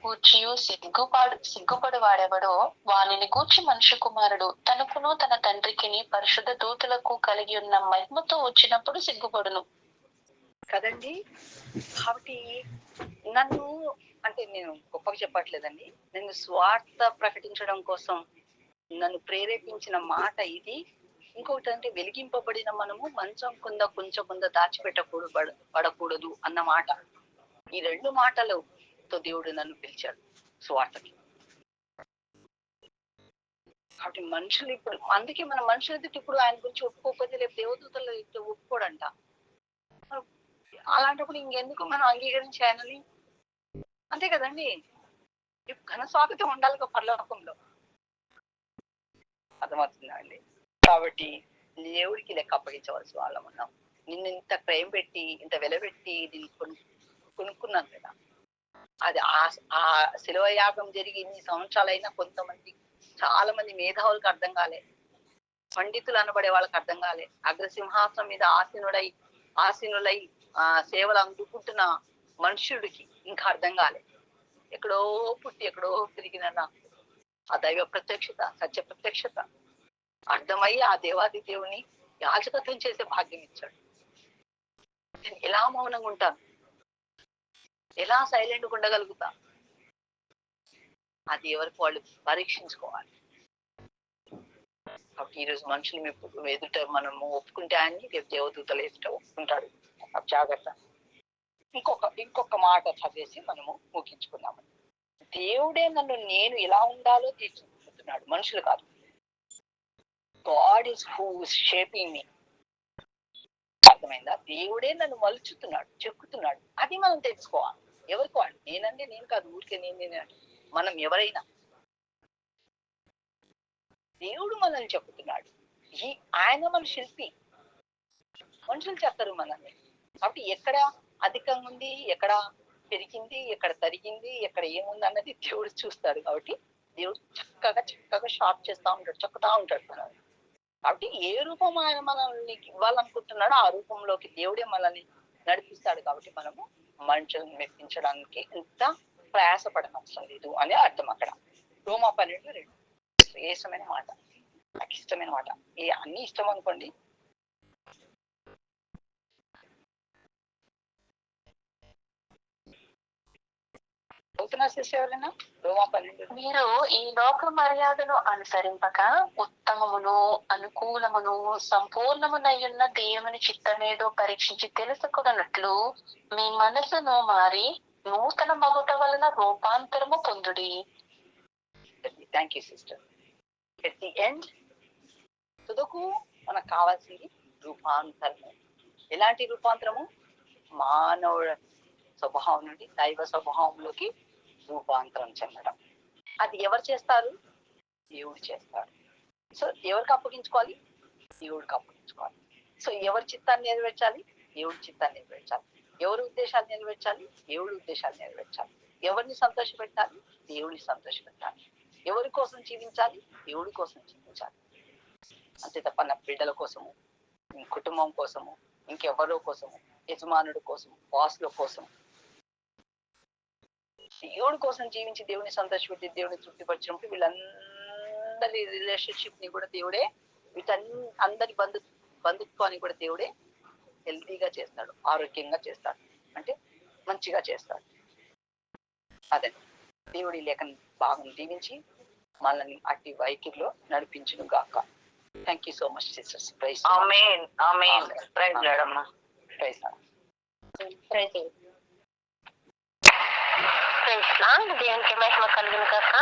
గూర్చియు సిగ్గుపడు వాడెవడో వానిని గూర్చి మనుష్య కుమారుడు తనకును తన తండ్రికిని పరిశుద్ధ దూతలకు కలిగి ఉన్న మహిమతో వచ్చినప్పుడు సిగ్గుపడును కదండి. కాబట్టి నన్ను, అంటే నేను గొప్పగా చెప్పట్లేదండి, నేను స్వార్థ ప్రకటించడం కోసం నన్ను ప్రేరేపించిన మాట ఇది. ఇంకొకటి అంటే వెలిగింపబడిన మనము మంచం కింద కొంచెం పడకూడదు అన్న మాట. ఈ రెండు మాటలతో దేవుడు నన్ను పిలిచాడు స్వార్థకి. కాబట్టి మనుషులు ఇప్పుడు, అందుకే మన మనుషులతో ఇప్పుడు ఆయన గురించి ఒప్పుకోకపోతే రేపు దేవదూతలు ఒప్పుకోడంట. అలాంటప్పుడు ఇంకెందుకు మనం అంగీకరించి ఆయనని? అంతే కదండి. ఘన స్వాగతం ఉండాలి పరలోకంలో. అర్థమవుతుందా అండి? కాబట్టి దేవుడికి లెక్క అప్పగించవలసి వాళ్ళం ఉన్నాం. నిన్ను ఇంత ప్రేమ పెట్టి, ఇంత వెలబెట్టి కొనుక్కున్నాను కదా. అది ఆ శిలువ యాగం జరిగి ఇన్ని సంవత్సరాలైనా కొంతమంది, చాలా మంది మేధావులకు అర్థం కాలే, పండితులు అనబడే వాళ్ళకి అర్థం కాలే, అగ్రసింహాసనం మీద ఆసీనులై సేవలు అందుకుంటున్న మనుష్యుడికి ఇంకా అర్థం కాలే. ఎక్కడో పుట్టి ఎక్కడో పెరిగిన ఆ దైవ ప్రత్యక్షత, సత్య ప్రత్యక్షత అర్థమయ్యి ఆ దేవాది దేవుని యాజకత్వం చేసే భాగ్యం ఇచ్చాడు. నేను ఎలా మౌనంగా ఉంటాను, ఎలా సైలెంట్గా ఉండగలుగుతా, అది ఎవరికి వాళ్ళు పరీక్షించుకోవాలి. కాబట్టి ఈరోజు మనుషులు ఎదుట మనము ఒప్పుకుంటే ఆయన్ని రేపు దేవదూతలు ఎదుట ఒప్పుకుంటాడు. జాగ్రత్త. ఇంకొక మాట చదివేసి మనము ముగించుకున్నాము. దేవుడే నన్ను నేను ఎలా ఉండాలో తీర్చిదిద్దుతున్నాడు, మనుషులు కాదు. God is who is shaping me. అర్థమైందా? దేవుడే నన్ను మలుచుతున్నాడు, చెక్కుతున్నాడు. అది మనం తెలుసుకోవాలి. ఎవరికి వాళ్ళు. నేనంటే నేను కాదు, ఊరికే నేను. మనం ఎవరైనా దేవుడు మనల్ని చెప్పుతున్నాడు. ఆయన మన శిల్పి. మనుషులు చెప్తారు మనల్ని. కాబట్టి ఎక్కడ అధికంగా ఉంది, ఎక్కడ పెరిగింది, ఎక్కడ తరిగింది, ఎక్కడ ఏముంది అన్నది దేవుడు చూస్తాడు. కాబట్టి దేవుడు చక్కగా షార్ప్ చేస్తా ఉంటాడు, చెక్కుతా ఉంటాడు మనల్ని. కాబట్టి ఏ రూపం ఆయన మనల్ని ఇవ్వాలనుకుంటున్నాడో ఆ రూపంలోకి దేవుడే మనల్ని నడిపిస్తాడు. కాబట్టి మనము మనుషులను మెప్పించడానికి ఎంత ప్రయాసపడనవసరం లేదు అని అర్థం అక్కడ. రోమా 12:2 శ్రేష్టమైన మాట, నాకు ఇష్టమైన మాట. అన్ని ఇష్టం అనుకోండి. ఎవరైనా రోమా 12. మీరు ఈ లోక మర్యాదను అనుసరింపక ఉత్తమమును అనుకూలమును సంపూర్ణమునయ్యున్న దేవుని చిత్తమేదో పరీక్షించి తెలుసుకున్నట్లు మీ మనసును మారి నూతన మగుట వలన రూపాంతరము పొందుడి. Thank you sister. At the end తుదకు మనకు కావాల్సింది రూపాంతరము. ఎలాంటి రూపాంతరము? మానవుల స్వభావం నుండి దైవ స్వభావంలోకి రూపాంతరం చెందడం. అది ఎవరు చేస్తారు? దేవుడు చేస్తాడు. సో ఎవరికి అప్పగించుకోవాలి? దేవుడికి అప్పగించుకోవాలి. సో ఎవరి చిత్తాన్ని నెరవేర్చాలి? దేవుడి చిత్తాన్ని నెరవేర్చాలి. ఎవరి ఉద్దేశాలు నెరవేర్చాలి? దేవుడి ఉద్దేశాలు నెరవేర్చాలి. ఎవరిని సంతోషపెట్టాలి? దేవుడిని సంతోషపెట్టాలి. ఎవరి కోసం జీవించాలి? దేవుడి కోసం జీవించాలి. అంతే తప్ప నా బిడ్డల కోసము, కుటుంబం కోసము, ఇంకెవరో కోసము, యజమానుడి కోసము, బాసుల కోసం, దేవుడి కోసం జీవించి దేవుని సంతోషపెట్టి దేవుని తృప్తిపరిచినప్పుడు వీళ్ళందరి రిలేషన్షిప్ ని కూడా దేవుడే, అందరి బంధుత్వాన్ని కూడా దేవుడే హెల్తీగా చేస్తాడు, ఆరోగ్యంగా చేస్తాడు, అంటే మంచిగా చేస్తాడు. అదే దేవుడి లేఖను భాగం దీవించి మనల్ని అట్టి వైఖరిలో నడిపించును గాక. Thank you so much sisters. Praise ఆమేన్. ఆమేన్. ప్రైజ్ లార్డ్ అమ్మా. ప్రైజ్ దేవునికి మహిమ కలుగును కాక.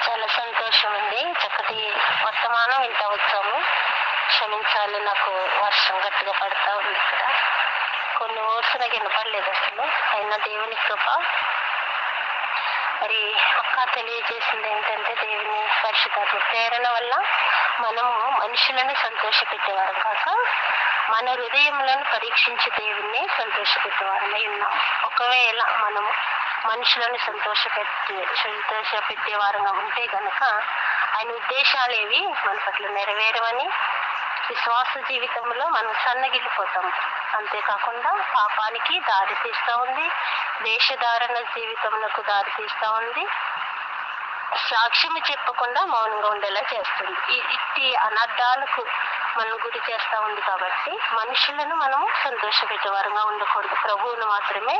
చాలా సంతోషం ఉంది. చక్కటి వర్తమానం వింటా వచ్చాము. క్షమించాలి, నాకు వర్షం గట్టిగా పడతా ఉంది ఇక్కడ. కొన్ని వర్డ్స్ నాకు వినపడలేదు అసలు. అయినా దేవుని కృప. మరి అక్క తెలియజేసింది ఏంటంటే దేవుని పరిశుద్ధ ప్రేరణ వల్ల మనము మనుషులను సంతోషపెట్టేవారు కాక మన హృదయములను పరీక్షించి దేవుణ్ణి సంతోషపెట్టేవారమై ఉన్నాం. ఒకవేళ మనము మనుషులను సంతోషపెట్టేవారుగా ఉంటే గనక ఆయన ఉద్దేశాలు ఏవి మన పట్ల నెరవేరవని విశ్వాస జీవితంలో మనం సన్నగిల్లిపోతాం. అంతేకాకుండా పాపానికి దారి తీస్తూ ఉంది, వేషధారణ జీవితములకు దారి తీస్తూ ఉంది, సాక్ష్యము చెప్పకుండా మౌనంగా ఉండేలా చేస్తుంది. ఇట్టి అనర్థాలకు మనం గురి చేస్తూ ఉంది. కాబట్టి మనుషులను మనము సంతోషపెట్టేవారంగా ఉండకూడదు, ప్రభువును మాత్రమే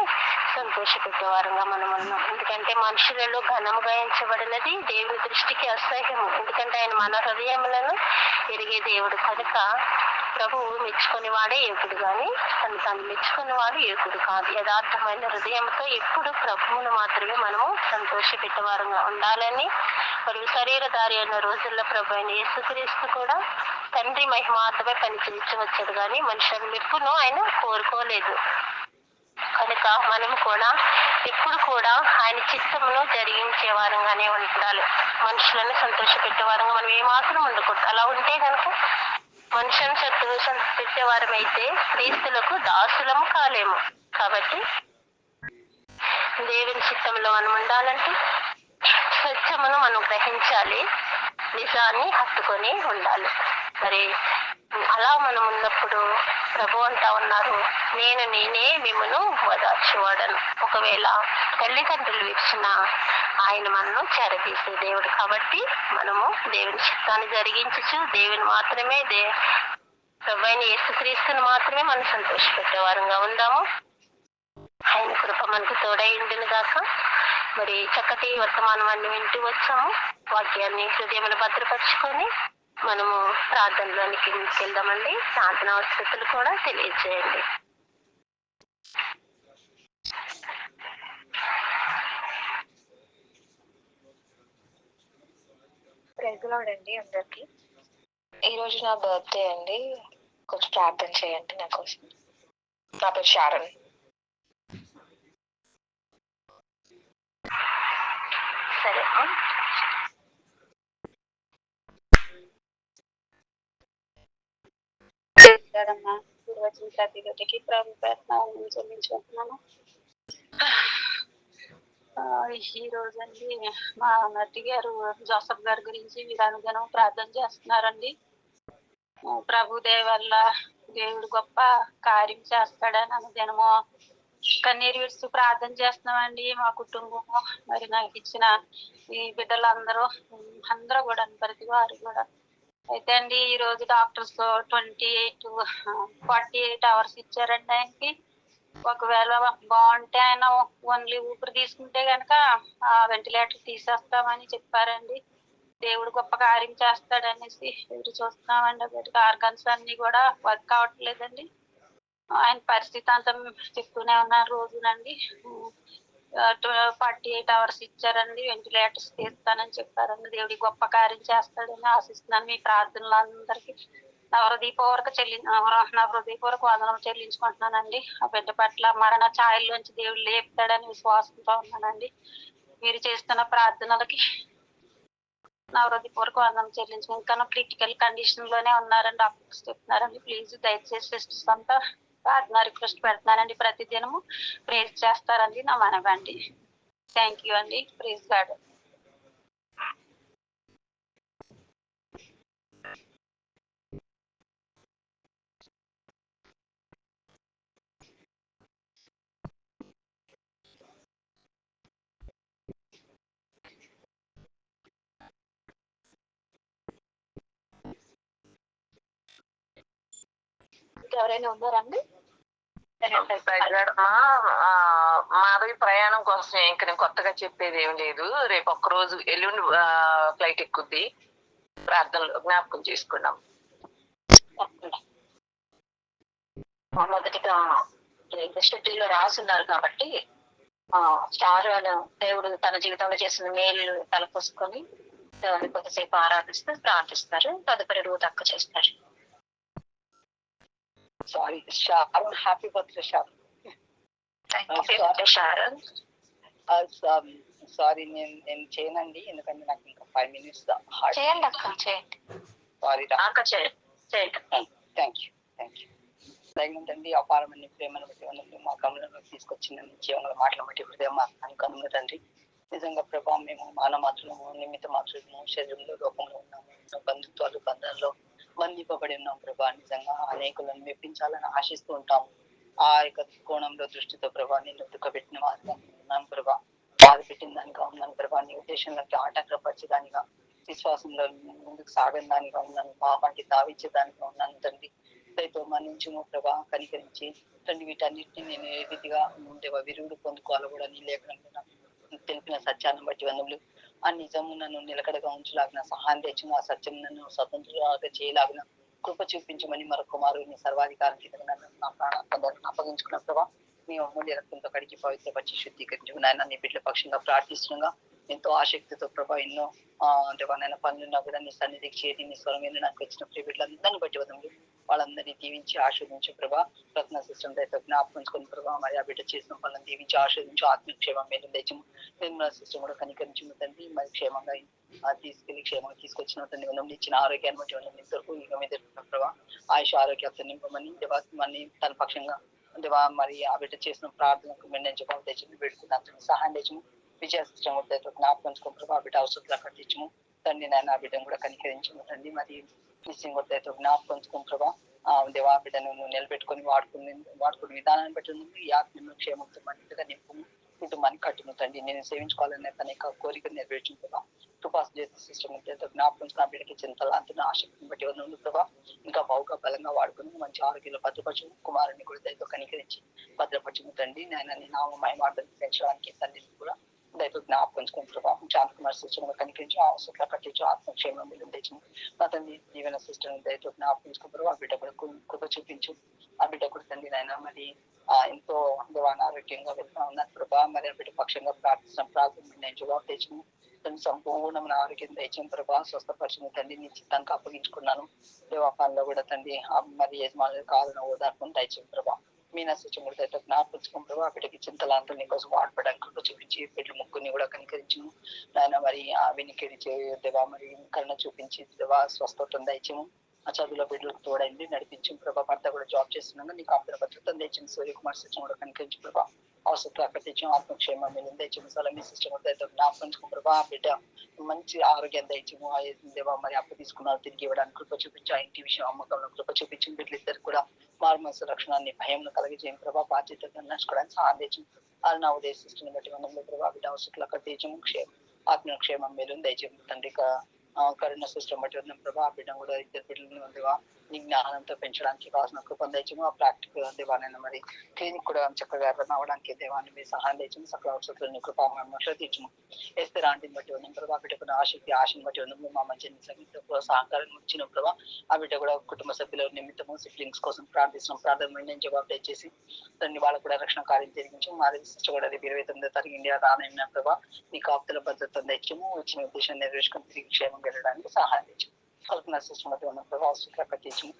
సంతోషపెట్టేవారంగా మనం ఉన్నాం. ఎందుకంటే మనుషులలో ఘనము గాయించబడినది దేవుని దృష్టికి అసహ్యము. ఎందుకంటే ఆయన మన హృదయములను ఎరిగే దేవుడు కనుక ప్రభువు మెచ్చుకుని వాడే యోగుడు కానీ తను మెచ్చుకుని వాడు యోగుడు కాదు. యథార్థమైన హృదయంతో ఎప్పుడు ప్రభువును మాత్రమే మనము సంతోషపెట్టేవారంగా ఉండాలని మరియు శరీరధారి అయిన రోజుల్లో ప్రభు అయిన యేసుక్రీస్తు కూడా తండ్రి మహిమార్థమై పనిచేయించవచ్చాడు కానీ మనుషుల మెప్పును ఆయన కోరుకోలేదు. కనుక మనము కూడా ఎప్పుడు కూడా ఆయన చిత్తమును జరిగించే వారంగానే ఉండాలి. మనుషులను సంతోషపెట్టేవారంగా మనం ఏమాత్రం ఉండకూడదు. అలా ఉంటే కనుక మనుషులను సంతోషపెట్టేవారమైతే క్రీస్తులకు దాసులము కాలేము. కాబట్టి దేవుని చిత్తంలో మనం ఉండాలంటే సత్యమును మనం గ్రహించాలి, నిజాన్ని హత్తుకొని ఉండాలి. మరి అలా మనం ఉన్నప్పుడు ప్రభు అంటా ఉన్నారు, నేనే మిమ్మను ఓదార్చువాడను. ఒకవేళ తల్లిదండ్రులు ఇచ్చిన ఆయన మనను చేరదీసే దేవుడు కాబట్టి మనము దేవుని చిత్తాన్ని జరిగించచ్చు, దేవుని మాత్రమే ప్రభు అయిన యేసుక్రీస్తుని మాత్రమే మనం సంతోషపెట్టేవారంగా ఉందాము. ఆయన కృప మనకు తోడైండును గాక. మరి చక్కటి వర్తమానం అన్ని వింటూ వచ్చాము. వాక్యాన్ని హృదయంలో భద్రపరుచుకొని మనము ప్రార్థనలోనికి ముందుకెళ్దామండి. ప్రార్థన అవసరతలు కూడా తెలియజేయండి. ప్రైజ్లాడండి అందరికి. ఈరోజు నా బర్త్డే అండి, కొంచెం ప్రార్థన చేయండి నా కోసం. నా పేరు షారన్. సరే, కదమ్మా వచ్చిన ప్రతి ఒక్కటికి ప్రభు ప్రయత్నాలను చెల్లించుకుంటున్నాను. ఈ రోజండి మా నటి గారు జోసఫ్ గారి గురించి మీరు అనుదినం ప్రార్థన చేస్తున్నారండి. ప్రభు వల్ల దేవుడు గొప్ప కార్యం చేస్తాడని అనుదినము కన్నీరు విడుస్తూ ప్రార్థన చేస్తున్నామండి. మా కుటుంబము మరి నాకు ఇచ్చిన ఈ బిడ్డలందరూ కూడా ప్రతి వారు కూడా అయితే అండి ఈ రోజు డాక్టర్స్ 48 hours ఇచ్చారండి ఆయనకి. ఒకవేళ బాగుంటే ఆయన ఓన్లీ ఊపిరి తీసుకుంటే గనక ఆ వెంటిలేటర్ తీసేస్తామని చెప్పారండి. దేవుడు గొప్ప కార్యం చేస్తాడనేసి ఎదురు చూస్తున్నామండి. ఒకటి ఆర్గన్స్ అన్ని కూడా వర్క్ అవట్లేదండి. ఆయన పరిస్థితి అంతా చెప్తూనే ఉన్నారు రోజునండి. 48 hours ఇచ్చారండి, వెంటిలేటర్స్ తీస్తానని చెప్పారండి. దేవుడి గొప్ప కార్యం చేస్తాడని ఆశిస్తున్నాను. మీ ప్రార్థనలు అందరికీ నా హృదయపూర్వక వందనం చెల్లించుకుంటున్నానండి. ఆ బిడ్డ పట్ల మరణ ఛాయల్లోంచి దేవుడు లేపుతాడని విశ్వాసంతో ఉన్నానండి. మీరు చేస్తున్న ప్రార్థనలకి నా హృదయపూర్వక వందనం చెల్లించుకుని ఇంకా క్రిటికల్ కండిషన్ లోనే ఉన్నారండి, డాక్టర్స్ చెప్తున్నారండి. ప్లీజ్ దయచేసి సిస్టర్స్ అంతా ప్రార్థన రిక్వెస్ట్ పెడుతున్నానండి. ప్రతి దినము ప్రేజ్ చేస్తారండి నా మనవండి. థ్యాంక్ యూ అండి. Praise God. ఎవరైనా ఉన్నారండి? మాధవి ప్రయాణం కోసం ఇంక నేను కొత్తగా చెప్పేది ఏం లేదు. రేపు ఒక్కరోజు ఎల్లుండి ఫ్లైట్ ఎక్కుద్ది. ప్రార్థనలు జ్ఞాపకం చేసుకున్నాం. మొదటిగా షెడ్యూల్లో రాసున్నారు కాబట్టి స్టార్ దేవుడు తన జీవితంలో చేసిన మేలు తలపోసుకొని దేవుని కొద్దిసేపు ఆరాధిస్తూ ప్రార్థిస్తారు. తదుపరి రోజు అక్క చేస్తారు. Sorry, Sharon. Happy birthday, Sharon. Thank you, Sharon. As sorry, నేను చేయనండి, ఎందుకంటే నాకు ఇంకా 5 minutes చేయండి అక్క, చేయండి. సారీ రా. అక్క చేయండి. Thank you. దైవంతండి అపారమైన ప్రేమను బట్టి వందలు, మా గమనంలో తీసుకొచ్చిన జీవన మాటలు బట్టి హృదయం అనుకూలంగా తండ్రి. నిజంగా ప్రభావం మేము మానవ మాత్రము, నిమిత్త మాత్రము, శరీరంలో లోకంలో ఉన్నాము, బంధుత్వాలు బంధాల్లో బంధింపబడి ఉన్నాం ప్రభా. నిజంగా అనేకులను మెప్పించాలని ఆశిస్తూ ఉంటాము. ఆ యొక్క కోణంలో దృష్టితో ప్రభా నిన్ను దుఃఖపెట్టిన వారిగా ఉన్నాను ప్రభా. బాధ పెట్టిన దానిగా ఉన్నాను ప్రభా. నీ ఉద్దేశంలోకి ఆటంకపరిచేదానిగా, విశ్వాసంలో ముందుకు సాగని దానిగా ఉన్నాను. పాపానికి తావిచ్చే దానిగా ఉన్నాను తండ్రి. దయతో మన్నించుము ప్రభా, కనికరించి తండ్రి. వీటన్నిటిని నేను ఏ రీతిగా దేవ విరుగుడు పొందుకోవాలో కూడా నీ లేఖనంలో తెలిపిన సత్యాన్ని బట్టి వందములు. ఆ నిజము నన్ను నిలకడగా ఉంచులాగిన సహాయం తెచ్చును. ఆ సత్యం నన్ను స్వతంత్రంగా చేయలాగిన కృప చూపించమని మరొక కుమారుని సర్వాధికారం కింద నన్ను నా ప్రాణాలను అప్పగించుకున్న ప్రభా, నీ అమూల్య రక్తంతో కడిగి పవిత్రపరిచి శుద్ధీకరించు నాయన. నీ బిడ్డల పక్షంగా ప్రార్థిస్తుండగా ఎంతో ఆసక్తితో ప్రభా ఎన్నో దేవాలైన పనులున్నా కూడా నీ సన్నిధికి చేరి నీ స్వరం నాకు వచ్చిన ప్రియ బిడ్డలందరినీ బట్టి వదములు. వాళ్ళందరినీ దీవించి ఆస్వాదించు ప్రభా. రత్న సిస్టమ్ అయితే జ్ఞాపకం ప్రభా. మరి ఆ బిడ్డ చేసిన పనులను దీవించి ఆస్వాదించు. ఆత్మక్షేమం మీద తెచ్చము. నిర్మల సిస్టమ్ కూడా కనికరించు తండ్రి. మరి క్షేమంగా తీసుకెళ్లి క్షేమంగా తీసుకొచ్చిన తండ్రి మనం ఇచ్చిన ఆరోగ్యాన్ని బట్టి మనం ఇంతవరకు ఇక మీద ప్రభా ఆయుష ఆరోగ్యాలతో నింపమని దేవాన్ని తన పక్షంగా దేవా మరి ఆ బిడ్డ చేసిన ప్రార్థనకు మెండించుకోవాలి తెచ్చి పెట్టుకున్న సహాయం తెచ్చము. విజయ సిస్టమ్ జ్ఞాపకం ప్రభా. ఆ బిడ్డ అవసరం అక్కడ తెచ్చము తండ్రి. నాయన ఆ బిడ్డను కూడా కనికరించము తండ్రి. మరి మిస్సింగ్ కొట్టేతో జ్ఞాపకం ప్రభా. దేవా బిడ్డను నిలబెట్టుకొని వాడుకునే విధానాన్ని బట్టి ఈ ఆత్మ క్షేమంతో మరింతగా నింపు, కుటుంబాన్ని కట్టును తండ్రి. నేను సేవించుకోవాలనే తన యొక్క కోరికను నెరవేర్చు ప్రభా. కృపాస్ సిస్టమ్ జ్ఞాపకం బిడ్డకి చింతలాంతున్న ఆసక్తిని బట్టి ఉంది ప్రభా. ఇంకా బహుగా బలంగా వాడుకుని మంచి ఆరోగ్యంలో భద్రపరచము. కుమారుని కూడా దయతో కనికరించి భద్రపరచము తండ్రి. నేను నామ మహిమార్థం పెంచడానికి తండ్రిని కూడా దయతో జ్ఞాపకం ప్రభా. శాంతి కుమార్ సిస్టమ్ కనికరించి అవసరం కట్టించు. ఆత్మక్షేమం మీద తెచ్చు నా తండ్రి. జీవన సిస్టమ్ దయతో జ్ఞాపకం ప్రభా. ఆ బిడ్డ కూడా కృప చూపించు. ఆ బిడ్డ కూడా తండ్రి నాయన మరి ఎంతో అనారోగ్యంగా వెళ్తా ఉన్నారు ప్రభా. మరి ఆ బిడ్డ పక్షంగా ప్రార్థన నేను జవాబు తెచ్చు. తండ్రి సంపూర్ణమైన ఆరోగ్యం తెచ్చిన ప్రభా. స్వస్థపరిచిన తండ్రి నీ చిత్తానికి అప్పగించుకున్నాను. దేవాపాలలో కూడా తండ్రి మరి యజమానులు కావాలని ఓదార్పును దయచేయం ప్రభా. మీ నష్టములతో జ్ఞాపించుకుని ప్రభావ బిడ్డకి చింతలాంతో నీ కోసం వాడపడానికి కృప చూపించి బిడ్డల ముగ్గురిని కూడా కనికరించము నాయన. మరి ఆ వినికిడి దేవా మరి కరుణ చూపించి దేవా స్వస్థతను దయచేము. ఆ చదువులో బిడ్డలకు తోడైంది నడిపించు ప్రభా. భర్త కూడా జాబ్ చేస్తున్నాను నీకు ఆప్త భద్రతను తెచ్చిన సూర్యకుమార్ సిస్టమ్ కూడా కనికరించు ప్రభా. అవసరం అక్కడ తెచ్చాము. ఆత్మక్షేమం మీద తెచ్చాము. సలమీ సిస్టమ్ జ్ఞాపకం ప్రభా. బిడ్డ మంచి ఆరోగ్యం దయచేము. దేవా మరి అప్పు తీసుకున్నారు తిరిగి ఇవ్వడానికి కృప చూపించి ఆ ఇంటి విషయం అమ్మకంలో కృప చూపించి బిడ్డలిద్దరు కూడా మారుమనసు రక్షణాన్ని భయం కలిగజేయం ప్రభా. బాధ్యతగా నడుచుకోవడానికి సహాయం తెచ్చు. అది నా ఉదయ సృష్టిని బట్టి మనం ప్రభా. బిడ్డ అవసరం అక్కడ తెచ్చము. ఆత్మక్షేమం మీద దయచేము తండ్రి. కరుణ సిస్టమ్ బట్టి ఉన్నాం ప్రభా. బిడ్డ కూడా ఇద్దరు బిడ్డలను దేవా నీ జ్ఞానంతో పెంచడానికి కావాల్సిన కృప తెచ్చము. ఆ ప్రాక్టికల్ దేవాలైనా మరి క్లినిక్ కూడా చక్కగా రన్ అవ్వడానికి దేవాన్ని మీరు సహాయం తెచ్చము. సకల అవసరాలను కృప తీర్చము. వేస్తే రాంటిని బట్టి ఉన్నాం ప్రభా. బిడ్డకున్న ఆశని బట్టి ఉన్నాము. మా మధ్య సంగీత సహకారం ఇచ్చిన ప్రభా. ఆ బిడ్డ కూడా కుటుంబ సభ్యుల నిమిత్తము సిబ్లింగ్స్ కోసం ప్రార్థిస్తున్నాం. ప్రార్థన నేను జవాబు తెచ్చేసి తండ్రి వాళ్ళకు కూడా రక్షణ కార్యం జరిగించు. మా సిస్టర్ కూడా రేపు 29వ తారీఖు ఇండియా రానైనా ప్రభా. నీ కాపుతల భద్రత తెచ్చము. వచ్చిన ఉద్దేశం నెరవేర్చుకొని తిరిగి క్షేమం వెళ్ళడానికి సహాయం తెచ్చము. కల్పన సిస్టమ్ బట్టి ఉన్న ప్రభావ కట్టించము.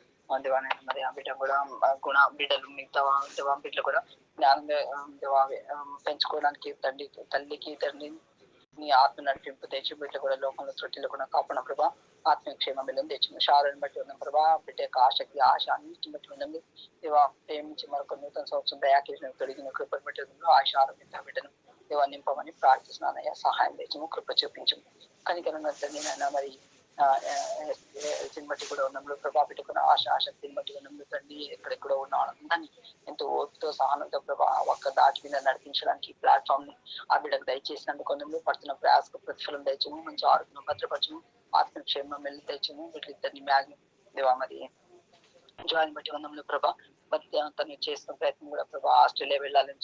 దేవాలయం మరి ఆ బిడ్డ కూడా గుణ బిడ్డలు మిగతా బిడ్డలు కూడా జ్ఞానంగా పెంచుకోవడానికి తల్లికి తండ్రి నీ ఆత్మ నడిపింపు తెచ్చి బిడ్డ కూడా లోకంలో త్రుటిలో కూడా కాపాడ ప్రభా. ఆత్మక్షేమం తెచ్చింది. షారుని బట్టి ఉన్న ప్రభా. బిడ్డ యొక్క ఆశక్తి ఆశ అన్నింటిని బట్టి ఉందండి. దేవా ప్రేమించి మరొక నూతన సంవత్సరం దయాకీర్షణ తొలగిన కృపను బట్టి ఉంది. ఆశ ఆరోగ్యంతో బిడ్డను దేవా నింపమని ప్రార్థిస్తున్నానయ్యా. సహాయం తెచ్చము. కృప చూపించము. కనికరంగా తండ్రి మరి బట్టి కూడా ఉన్నప్పుడు ప్రభా. పెట్టుకున్న ఆశక్తిని బట్టి ఉన్నప్పుడు తండ్రి ఎక్కడెక్కడో ఉన్న వాళ్ళందరినీ ఎంతో ఓపికతో సహనంతో ప్రభా ఒక్క దాటి మీద నడిపించడానికి ప్లాట్ఫామ్ ని ఆ బిడ్డకు దయచేసినందుకు కొందరు పడుతున్న ప్రయాసకు ప్రతిఫలం దయచము. మంచి ఆరోగ్యం భద్రపరచము. ఆత్మక్షేమం వెళ్ళి తెచ్చము. వీటిద్దరిని మ్యాగ్ దేవా మరి జాయిన్ బట్టి ఉన్నప్పుడు ప్రభా. తను చేస్తున్న ప్రయత్నం కూడా ప్రభా ఆస్ట్రేలియా వెళ్ళాలని